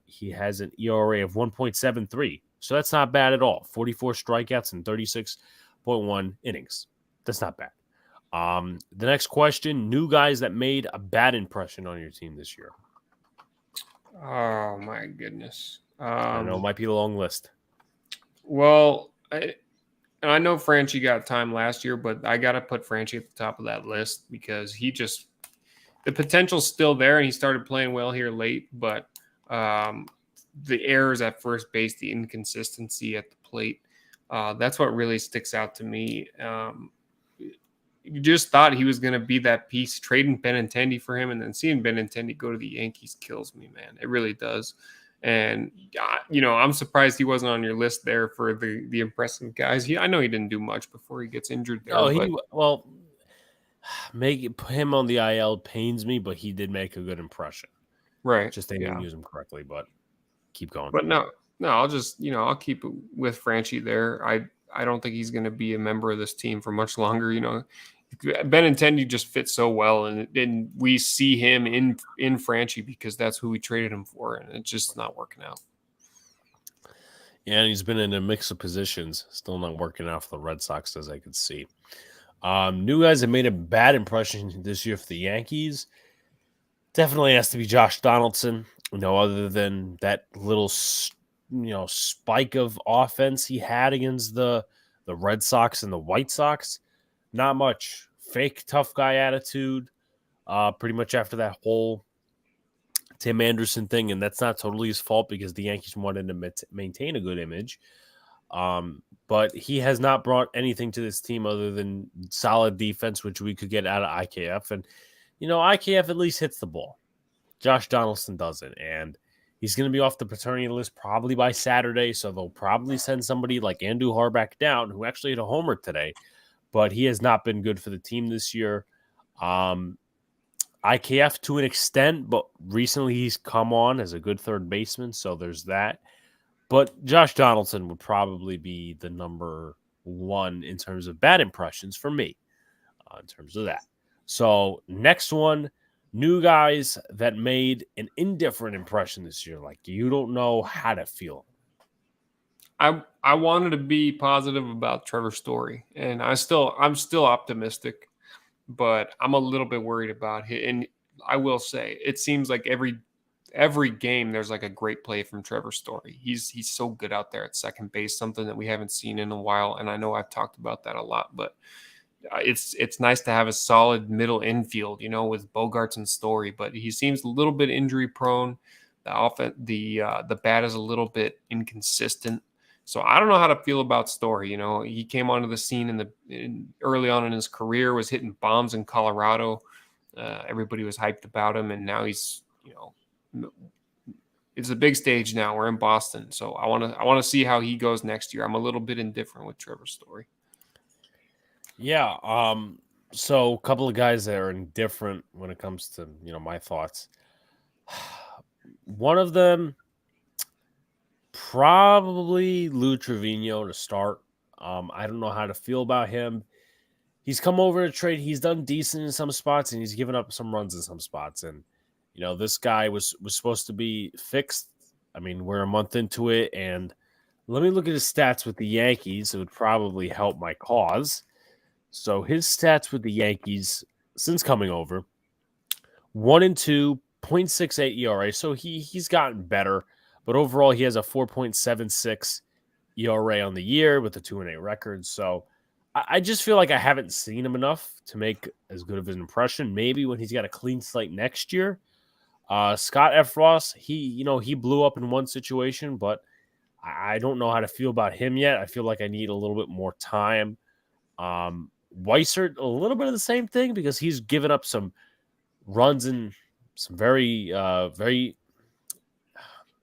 He has an ERA of 1.73. So that's not bad at all. 44 strikeouts and 36.1 innings. That's not bad. The next question, new guys that made a bad impression on your team this year. Oh, my goodness. I know it might be a long list. Well, I know Franchi got time last year, but I got to put Franchi at the top of that list because the potential's still there, and he started playing well here late. But the errors at first base, the inconsistency at the plate. That's what really sticks out to me. You just thought he was going to be that piece. Trading Benintendi for him and then seeing Benintendi go to the Yankees kills me, man. It really does. And, I'm surprised he wasn't on your list there for the impressive guys. I know he didn't do much before he gets injured there. Make him on the IL pains me, but he did make a good impression. Right. Just they didn't use him correctly, but keep going. But no, I'll just, I'll keep it with Franchi there. I don't think he's going to be a member of this team for much longer. Benintendi just fits so well, and we see him in Franchi because that's who we traded him for, and it's just not working out. Yeah, and he's been in a mix of positions, still not working out for the Red Sox, as I could see. New guys that made a bad impression this year for the Yankees definitely has to be Josh Donaldson. Other than that little, spike of offense he had against the Red Sox and the White Sox. Not much. Fake tough guy attitude. Pretty much after that whole Tim Anderson thing, and that's not totally his fault because the Yankees wanted to maintain a good image. But he has not brought anything to this team other than solid defense, which we could get out of IKF. And, IKF at least hits the ball. Josh Donaldson doesn't. And he's going to be off the paternity list probably by Saturday, so they'll probably send somebody like Andrew Harback down, who actually hit a homer today. But he has not been good for the team this year. IKF to an extent, but recently he's come on as a good third baseman, so there's that. But Josh Donaldson would probably be the number one in terms of bad impressions for me, in terms of that. So next one, new guys that made an indifferent impression this year. Like you don't know how to feel. I wanted to be positive about Trevor Story, and I'm still optimistic, but I'm a little bit worried about him. And I will say, it seems like every game there's like a great play from Trevor Story. He's so good out there at second base, something that we haven't seen in a while. And I know I've talked about that a lot, but it's nice to have a solid middle infield, with Bogarts and Story. But he seems a little bit injury prone. The bat is a little bit inconsistent. So I don't know how to feel about Story. He came onto the scene early on in his career, was hitting bombs in Colorado. Everybody was hyped about him, and now he's, it's a big stage now. We're in Boston, so I want to see how he goes next year. I'm a little bit indifferent with Trevor Story. Yeah. So a couple of guys that are indifferent when it comes to my thoughts. One of them. Probably Lou Trevino to start. I don't know how to feel about him. He's come over to trade. He's done decent in some spots, and he's given up some runs in some spots. And, this guy was supposed to be fixed. I mean, we're a month into it, and let me look at his stats with the Yankees. It would probably help my cause. So his stats with the Yankees since coming over, 1-2, 0.68 ERA. So he's gotten better. But overall, he has a 4.76 ERA on the year with a 2-8 record. So I just feel like I haven't seen him enough to make as good of an impression. Maybe when he's got a clean slate next year. Scott F. Ross, he blew up in one situation, but I don't know how to feel about him yet. I feel like I need a little bit more time. Weissert, a little bit of the same thing because he's given up some runs in some very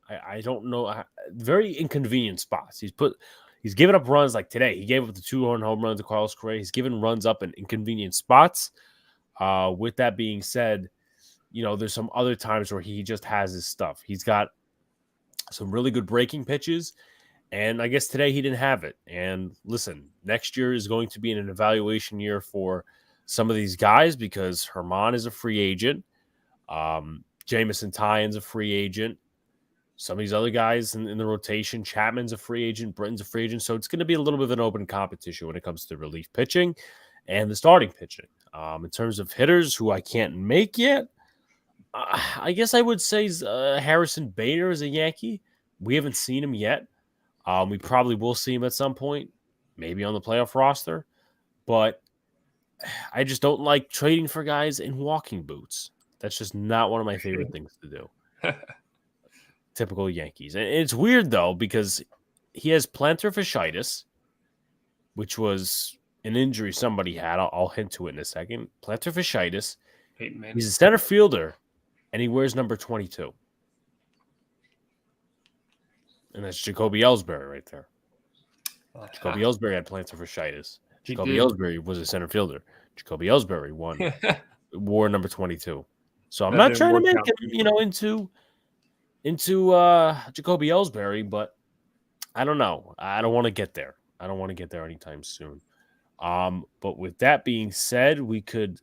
I don't know, very inconvenient spots. He's given up runs like today. He gave up the 2-run home run to Carlos Correa. He's given runs up in inconvenient spots. With that being said, there's some other times where he just has his stuff. He's got some really good breaking pitches, and I guess today he didn't have it. And listen, next year is going to be an evaluation year for some of these guys because Herman is a free agent. Jamison Tyon's a free agent. Some of these other guys in the rotation, Chapman's a free agent, Britton's a free agent. So it's going to be a little bit of an open competition when it comes to relief pitching and the starting pitching. In terms of hitters who I can't make yet, I guess I would say Harrison Bader is a Yankee. We haven't seen him yet. We probably will see him at some point, maybe on the playoff roster. But I just don't like trading for guys in walking boots. That's just not one of my favorite things to do. Typical Yankees. And it's weird, though, because he has plantar fasciitis, which was an injury somebody had. I'll hint to it in a second. Plantar fasciitis. Peyton Manning. He's a center fielder, and he wears number 22. And that's Jacoby Ellsbury right there. Jacoby Ellsbury had plantar fasciitis. Jacoby Ellsbury was a center fielder. Jacoby Ellsbury wore number 22. So I'm not trying to make him, into Jacoby Ellsbury, but I don't know. I don't want to get there. I don't want to get there anytime soon. But with that being said, we could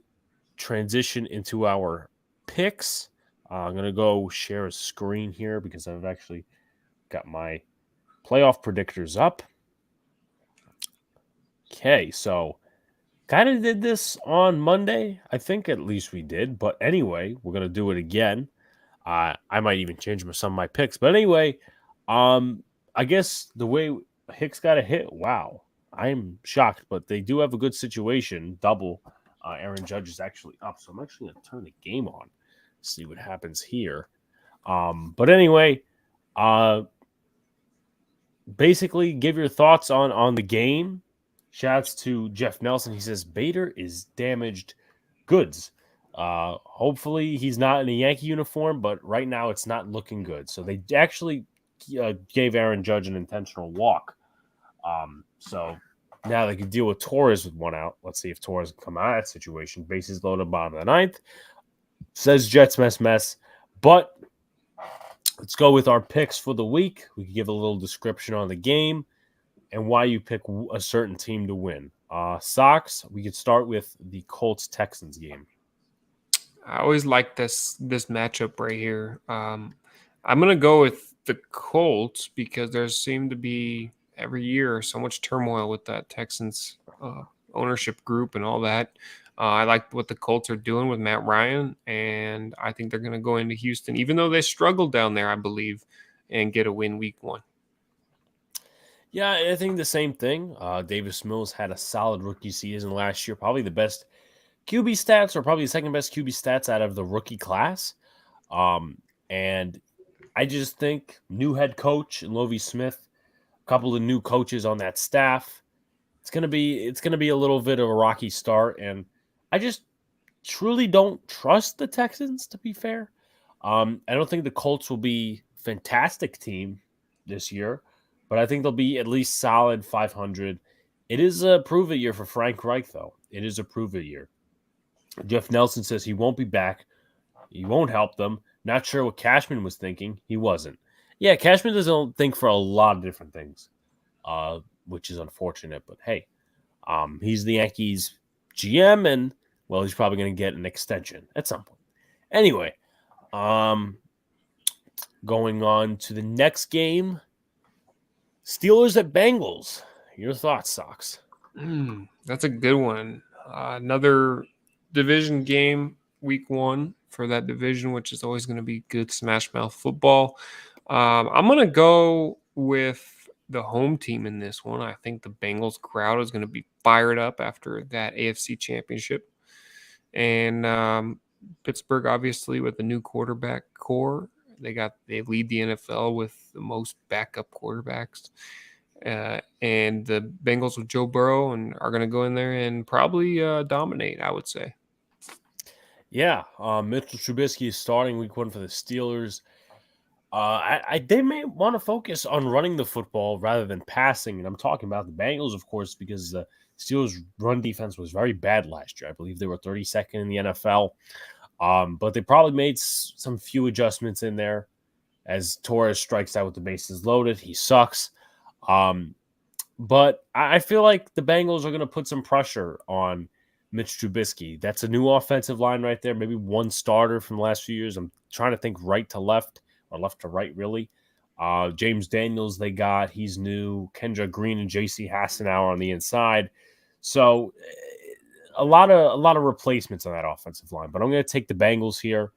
transition into our picks. I'm going to go share a screen here because I've actually got my playoff predictors up. Okay, so kind of did this on Monday. I think at least we did. But anyway, we're going to do it again. I might even change some of my picks. But anyway, I guess the way Hicks got a hit, wow. I'm shocked, but they do have a good situation. Double. Aaron Judge is actually up. So I'm actually going to turn the game on, see what happens here. But anyway, basically give your thoughts on the game. Shouts to Jeff Nelson. He says Bader is damaged goods. Hopefully he's not in a Yankee uniform, but right now it's not looking good. So they actually gave Aaron Judge an intentional walk. So now they can deal with Torres with one out. Let's see if Torres can come out of that situation. Bases loaded, bottom of the ninth. Says Jets mess. But let's go with our picks for the week. We can give a little description on the game and why you pick a certain team to win. Sox, we could start with the Colts-Texans game. I always like this matchup right here. I'm going to go with the Colts because there seemed to be every year so much turmoil with that Texans ownership group and all that. I like what the Colts are doing with Matt Ryan, and I think they're going to go into Houston, even though they struggled down there, I believe, and get a win week 1. Yeah, I think the same thing. Davis Mills had a solid rookie season last year, probably the best QB stats, or probably the second best QB stats out of the rookie class. And I just think new head coach and Lovie Smith, a couple of new coaches on that staff. It's gonna be a little bit of a rocky start, and I just truly don't trust the Texans, to be fair. I don't think the Colts will be a fantastic team this year, but I think they'll be at least solid 500. It is a prove-it year for Frank Reich, though. It is a prove-it year. Jeff Nelson says he won't be back. He won't help them. Not sure what Cashman was thinking. He wasn't. Yeah, Cashman doesn't think for a lot of different things, which is unfortunate. But hey, he's the Yankees GM, and well, he's probably going to get an extension at some point. Anyway, going on to the next game, Steelers at Bengals. Your thoughts, Sox? That's a good one. Another division game, week 1 for that division, which is always going to be good smash mouth football. I'm going to go with the home team in this one. I think the Bengals crowd is going to be fired up after that AFC championship. And Pittsburgh, obviously, with the new quarterback core, they lead the NFL with the most backup quarterbacks. And the Bengals with Joe Burrow and are going to go in there and probably dominate, I would say. Yeah, Mitchell Trubisky is starting week 1 for the Steelers. They may want to focus on running the football rather than passing. And I'm talking about the Bengals, of course, because the Steelers' run defense was very bad last year. I believe they were 32nd in the NFL. But they probably made some few adjustments in there as Torres strikes out with the bases loaded. He sucks. But I feel like the Bengals are going to put some pressure on Mitch Trubisky. That's a new offensive line right there. Maybe one starter from the last few years. I'm trying to think right to left or left to right, really. James Daniels they got. He's new. Kendra Green and J.C. Hassenauer on the inside. So a lot of replacements on that offensive line. But I'm going to take the Bengals here.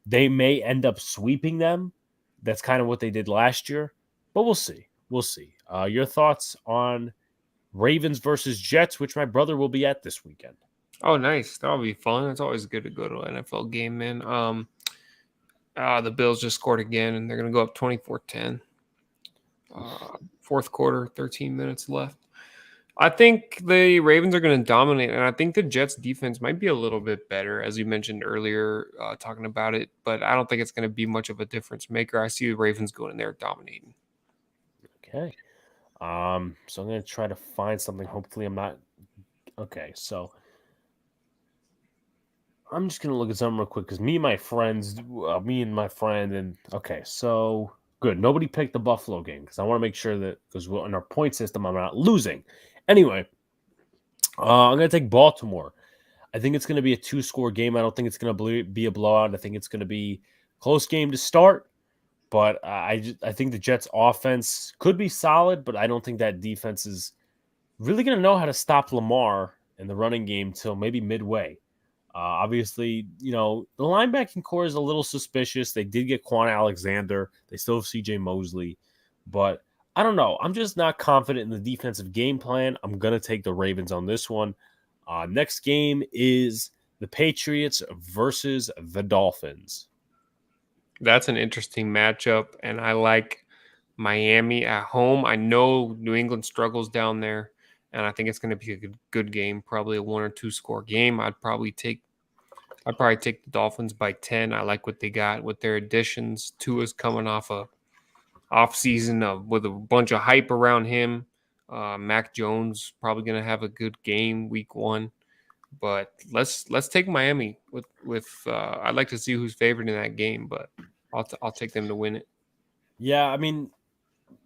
They may end up sweeping them. That's kind of what they did last year. But we'll see. We'll see. Your thoughts on Ravens versus Jets, which my brother will be at this weekend. Oh, nice. That'll be fun. It's always good to go to an NFL game, man. The Bills just scored again, and they're going to go up 24-10. Fourth quarter, 13 minutes left. I think the Ravens are going to dominate, and I think the Jets' defense might be a little bit better, as you mentioned earlier, talking about it. But I don't think it's going to be much of a difference maker. I see the Ravens going in there dominating. Okay. So I'm going to try to find something. Hopefully I'm not. Okay, so I'm just going to look at something real quick because me and my friend, and okay, so good. Nobody picked the Buffalo game because I want to make sure that because in our point system, I'm not losing. Anyway, I'm going to take Baltimore. I think it's going to be a 2-score game. I don't think it's going to be a blowout. I think it's going to be a close game to start. But I think the Jets' offense could be solid, but I don't think that defense is really going to know how to stop Lamar in the running game till maybe midway. Obviously, the linebacking core is a little suspicious. They did get Quan Alexander. They still have C.J. Mosley. But I don't know. I'm just not confident in the defensive game plan. I'm going to take the Ravens on this one. Next game is the Patriots versus the Dolphins. That's an interesting matchup, and I like Miami at home. I know New England struggles down there, and I think it's going to be a good game, probably a 1 or 2 score game. I'd probably take the Dolphins by 10. I like what they got with their additions. Tua's coming off a off season with a bunch of hype around him. Mac Jones probably going to have a good game week 1. But let's take Miami with I'd like to see who's favored in that game, but I'll take them to win it. Yeah, I mean,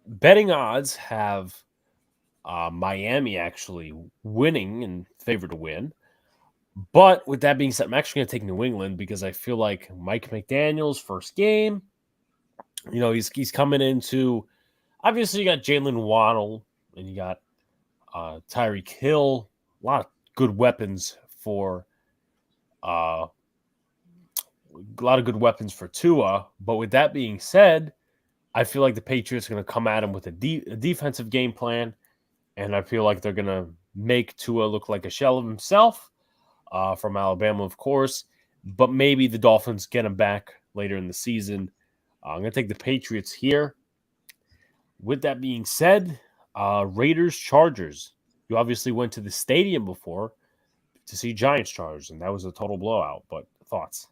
betting odds have Miami actually winning and favored to win. But with that being said, I'm actually going to take New England because I feel like Mike McDaniel's first game, he's coming into obviously you got Jalen Waddle and you got Tyreek Hill, a lot of good weapons for Tua. But with that being said, I feel like the Patriots are going to come at him with a defensive game plan, and I feel like they're going to make Tua look like a shell of himself from Alabama, of course. But maybe the Dolphins get him back later in the season. I'm going to take the Patriots here. With that being said, Raiders-Chargers. You obviously went to the stadium before to see Giants-Chargers, and that was a total blowout. But thoughts?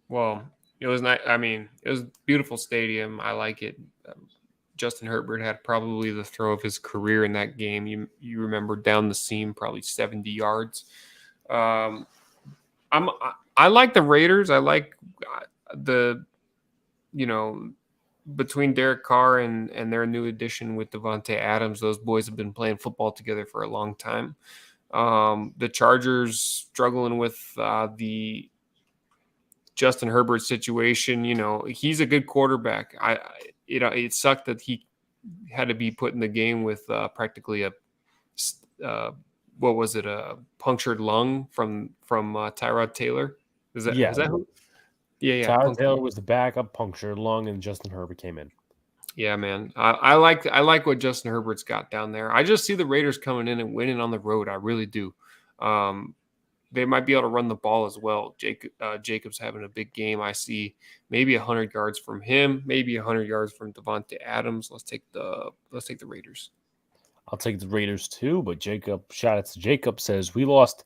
Well, it was not. I mean, it was a beautiful stadium. I like it. Justin Herbert had probably the throw of his career in that game. You remember down the seam, probably 70 yards. I like the Raiders. I like between Derek Carr and their new addition with Devontae Adams. Those boys have been playing football together for a long time. The Chargers struggling with the Justin Herbert situation. He's a good quarterback. It sucked that he had to be put in the game with practically a a punctured lung from Tyrod Taylor. Is that who? Yeah. Tyrod Taylor was the backup, punctured lung, and Justin Herbert came in. Yeah, man. I like what Justin Herbert's got down there. I just see the Raiders coming in and winning on the road. I really do. They might be able to run the ball as well. Jacobs having a big game. I see maybe 100 yards from him, maybe 100 yards from Devontae Adams. Let's take the Raiders. I'll take the Raiders too, but shout out to Jacob, says, we lost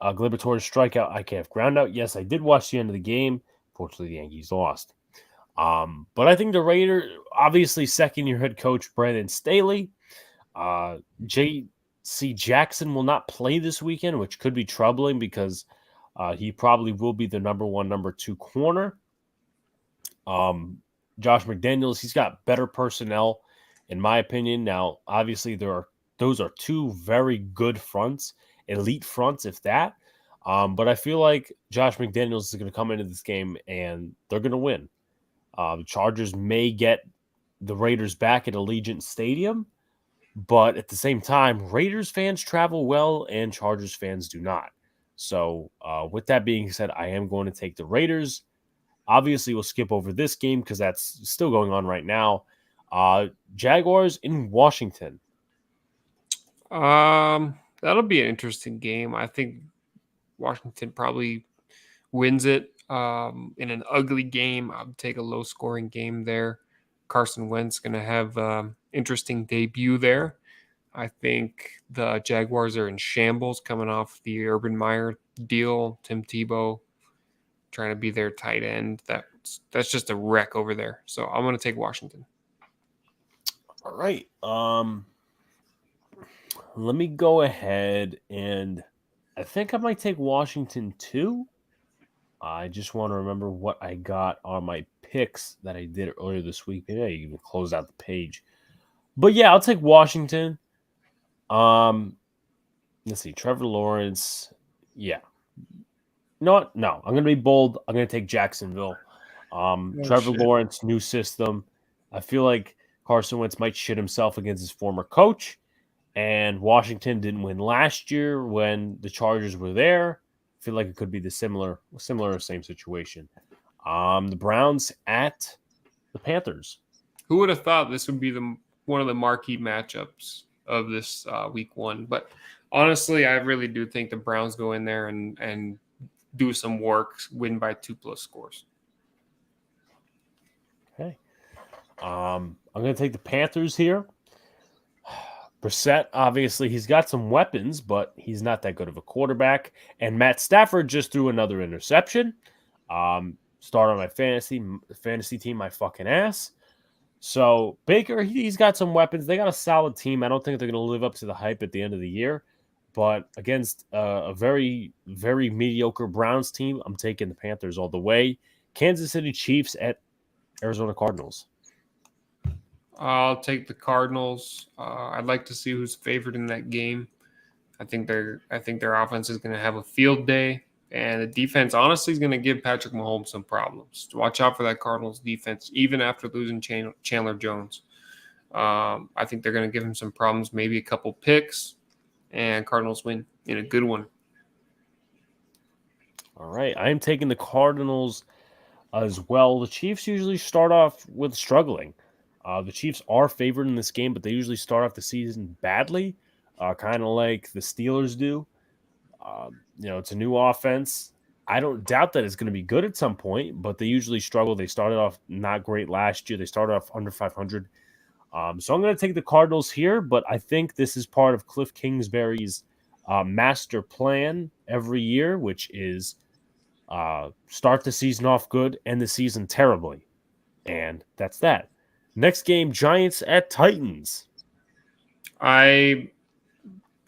Gleybertor's strikeout, IKF groundout. Yes, I did watch the end of the game. Fortunately, the Yankees lost. But I think the Raiders, obviously second-year head coach Brandon Staley, J.C. Jackson will not play this weekend, which could be troubling because he probably will be the number 1, number 2 corner. Josh McDaniels, he's got better personnel, in my opinion. Now, obviously, those are 2 very good fronts, elite fronts, if that. But I feel like Josh McDaniels is going to come into this game and they're going to win. The Chargers may get the Raiders back at Allegiant Stadium, but at the same time, Raiders fans travel well and Chargers fans do not. So with that being said, I am going to take the Raiders. Obviously, we'll skip over this game because that's still going on right now. Jaguars in Washington. That'll be an interesting game. I think Washington probably wins it. In an ugly game, I would take a low-scoring game there. Carson Wentz going to have interesting debut there. I think the Jaguars are in shambles coming off the Urban Meyer deal. Tim Tebow trying to be their tight end. That's just a wreck over there. So I'm going to take Washington. All right. Let me go ahead and I think I might take Washington too. I just want to remember what I got on my picks that I did earlier this week. Maybe I even closed out the page. But yeah, I'll take Washington. Let's see. Trevor Lawrence. Yeah. No, I'm going to be bold. I'm going to take Jacksonville. Trevor Lawrence, new system. I feel like Carson Wentz might shit himself against his former coach. And Washington didn't win last year when the Chargers were there. I feel like it could be the similar same situation. The Browns at the Panthers. Who would have thought this would be one of the marquee matchups of this week one? But honestly, I really do think the Browns go in there and do some work, win by 2+ scores. Okay. I'm going to take the Panthers here. Brissett, obviously, he's got some weapons, but he's not that good of a quarterback. And Matt Stafford just threw another interception. Start on my fantasy team, my fucking ass. So Baker, he's got some weapons. They got a solid team. I don't think they're going to live up to the hype at the end of the year. But against a very, very mediocre Browns team, I'm taking the Panthers all the way. Kansas City Chiefs at Arizona Cardinals. I'll take the Cardinals. I'd like to see who's favored in that game. I think their offense is going to have a field day, and the defense honestly is going to give Patrick Mahomes some problems. Watch out for that Cardinals defense, even after losing Chandler Jones. I think they're going to give him some problems, maybe a couple picks, and Cardinals win in a good one. All right, I am taking the Cardinals as well. The Chiefs usually start off with struggling. The Chiefs are favored in this game, but they usually start off the season badly, kind of like the Steelers do. It's a new offense. I don't doubt that it's going to be good at some point, but they usually struggle. They started off not great last year. They started off under 500. So I'm going to take the Cardinals here, but I think this is part of Cliff Kingsbury's master plan every year, which is start the season off good, end the season terribly. And that's that. Next game, Giants at Titans. I'm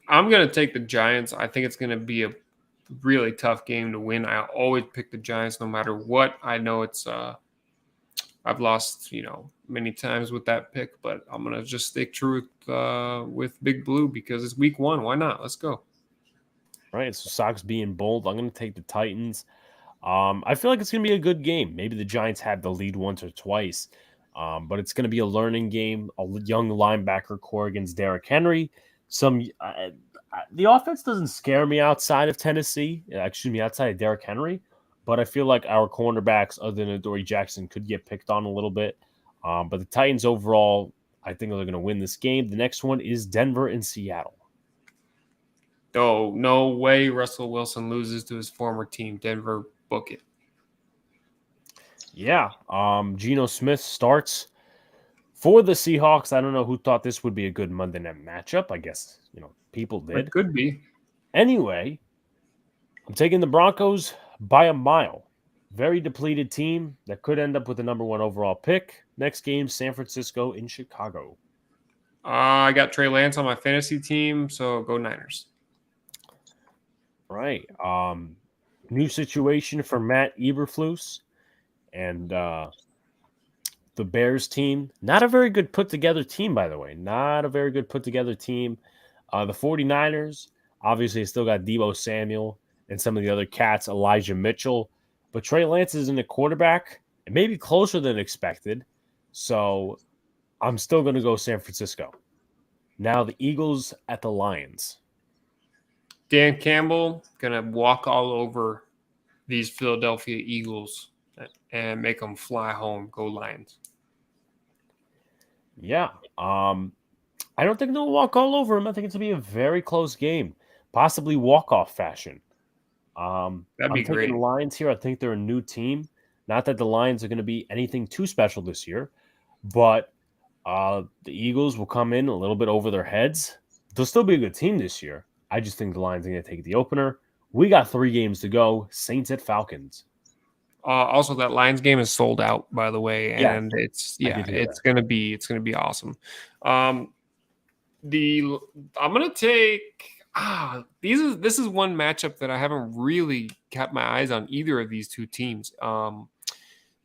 going to take the Giants. I think it's going to be a really tough game to win. I always pick the Giants no matter what. I know it's I've lost, many times with that pick, but I'm going to just stick true with Big Blue because it's week one. Why not? Let's go. All right, so Sox being bold. I'm going to take the Titans. I feel like it's going to be a good game. Maybe the Giants have the lead once or twice. But it's going to be a learning game, a young linebacker core against Derrick Henry. The offense doesn't scare me outside of Tennessee, outside of Derrick Henry. But I feel like our cornerbacks, other than Adoree Jackson, could get picked on a little bit. But the Titans overall, I think they're going to win this game. The next one is Denver and Seattle. Oh, no way Russell Wilson loses to his former team. Denver, book it. Yeah, Geno Smith starts for the Seahawks. I don't know who thought this would be a good Monday night matchup. I guess, people did. It could be. Anyway, I'm taking the Broncos by a mile. Very depleted team that could end up with the number 1 overall pick. Next game, San Francisco in Chicago. I got Trey Lance on my fantasy team, so go Niners. Right. New situation for Matt Eberflus. And the Bears team, not a very good put-together team, by the way. Not a very good put-together team. The 49ers, obviously, still got Deebo Samuel and some of the other cats, Elijah Mitchell. But Trey Lance isn't a quarterback, and maybe closer than expected. So I'm still going to go San Francisco. Now the Eagles at the Lions. Dan Campbell going to walk all over these Philadelphia Eagles and make them fly home. Go Lions. Yeah. I don't think they'll walk all over them. I think it's going to be a very close game, possibly walk-off fashion. That'd I'm be taking the great. Lions here. I think they're a new team. Not that the Lions are going to be anything too special this year, but the Eagles will come in a little bit over their heads. They'll still be a good team this year. I just think the Lions are going to take the opener. We got 3 games to go. Saints at Falcons. Also, that Lions game is sold out, by the way, Yes, and I did hear it's gonna be awesome. Um, the I'm gonna take this is one matchup that I haven't really kept my eyes on either of these two teams.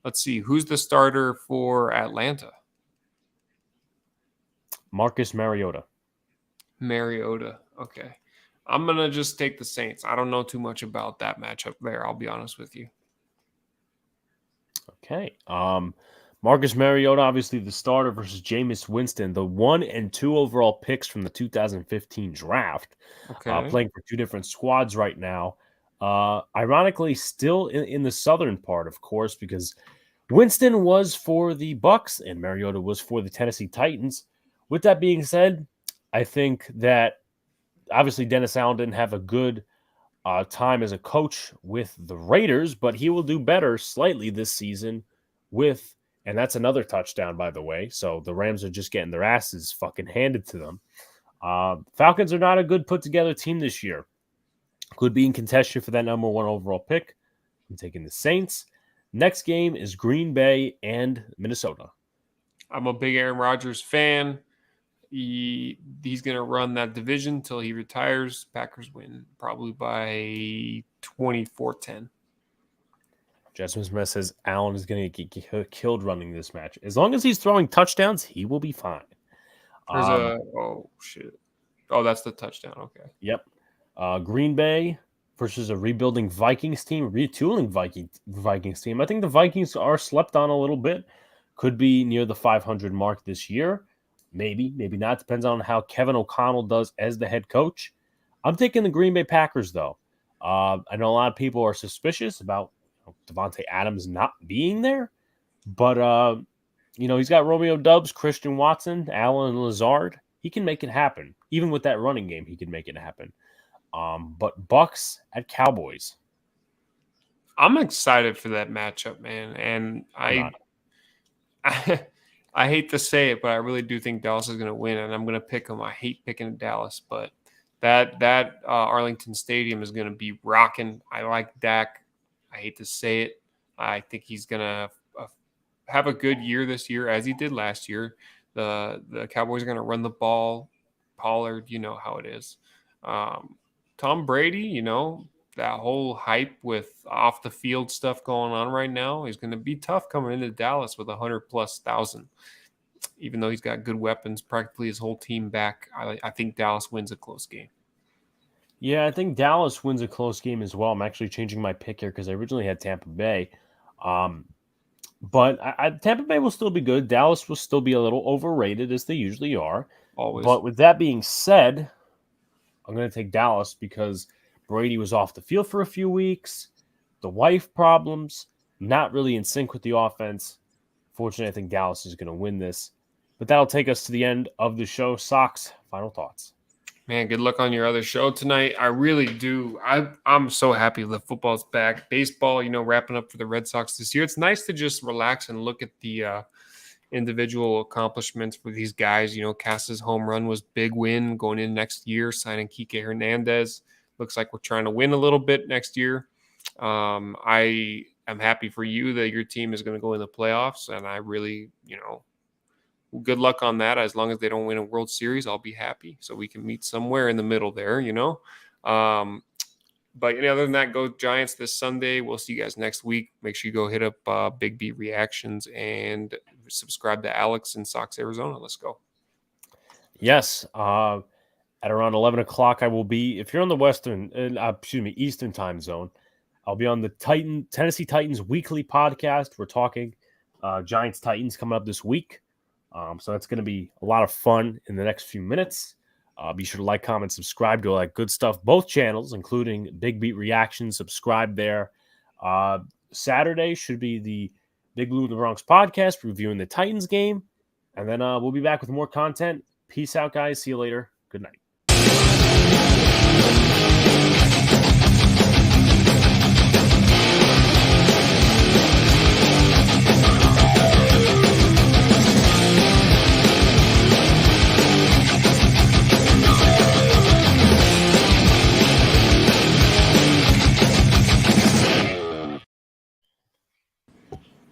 Let's see who's the starter for Atlanta. Marcus Mariota. Mariota. Okay, I'm gonna just take the Saints. I don't know too much about that matchup there. I'll be honest with you. Okay. Marcus Mariota, obviously the starter versus Jameis Winston, the 1 and 2 overall picks from the 2015 draft, Okay. playing for 2 different squads right now. Ironically, still in the southern part, of course, because Winston was for the Bucks and Mariota was for the Tennessee Titans. With that being said, I think that obviously Dennis Allen didn't have a good time as a coach with the Raiders, but he will do better slightly this season with, and that's another touchdown, by the way. So the Rams are just getting their asses fucking handed to them. Falcons are not a good put together team this year. Could be in contention for that number 1 overall pick. I'm taking the Saints. Next game is Green Bay and Minnesota. I'm a big Aaron Rodgers fan. He's going to run that division until he retires. Packers win probably by 24-10. Jasmine Smith says Allen is going to get killed running this match. As long as he's throwing touchdowns, he will be fine. There's oh shit. Oh, that's the touchdown. Okay. Yep. Green Bay versus a rebuilding Vikings team, retooling Vikings team. I think the Vikings are slept on a little bit. Could be near the 500 mark this year. Maybe, maybe not. Depends on how Kevin O'Connell does as the head coach. I'm taking the Green Bay Packers, though. I know a lot of people are suspicious about Devontae Adams not being there, but he's got Romeo Doubs, Christian Watson, Allen Lazard. He can make it happen. Even with that running game, he can make it happen. But Bucks at Cowboys. I'm excited for that matchup, man. And I hate to say it, but I really do think Dallas is going to win, and I'm going to pick them. I hate picking Dallas, but that Arlington Stadium is going to be rocking. I like Dak. I hate to say it. I think he's going to have a good year this year, as he did last year. The Cowboys are going to run the ball. Pollard, you know how it is. Tom Brady, that whole hype with off the field stuff going on right now is going to be tough coming into Dallas with 100,000+. Even though he's got good weapons, practically his whole team back. I think Dallas wins a close game. Yeah, I think Dallas wins a close game as well. I'm actually changing my pick here because I originally had Tampa Bay. But Tampa Bay will still be good. Dallas will still be a little overrated, as they usually are. Always. But with that being said, I'm going to take Dallas because Brady was off the field for a few weeks. The wife problems, not really in sync with the offense. Fortunately, I think Dallas is going to win this. But that'll take us to the end of the show. Sox, final thoughts. Man, good luck on your other show tonight. I really do. I'm so happy that football's back. Baseball, wrapping up for the Red Sox this year. It's nice to just relax and look at the individual accomplishments for these guys. Casas' home run was big win going in next year, signing Kike Hernandez. Looks like we're trying to win a little bit next year. I am happy for you that your team is going to go in the playoffs, and I really, good luck on that. As long as they don't win a World Series, I'll be happy. So we can meet somewhere in the middle there, But other than that, go Giants this Sunday. We'll see you guys next week. Make sure you go hit up Big Beat Reactions and subscribe to Alex in Sox, Arizona. Let's go. Yes. At around 11 o'clock, I will be, if you're on the Eastern time zone, I'll be on the Tennessee Titans weekly podcast. We're talking Giants Titans coming up this week. So that's going to be a lot of fun in the next few minutes. Be sure to like, comment, subscribe to all that good stuff. Both channels, including Big Beat Reactions, subscribe there. Saturday should be the Big Blue in the Bronx podcast, reviewing the Titans game. And then we'll be back with more content. Peace out, guys. See you later. Good night.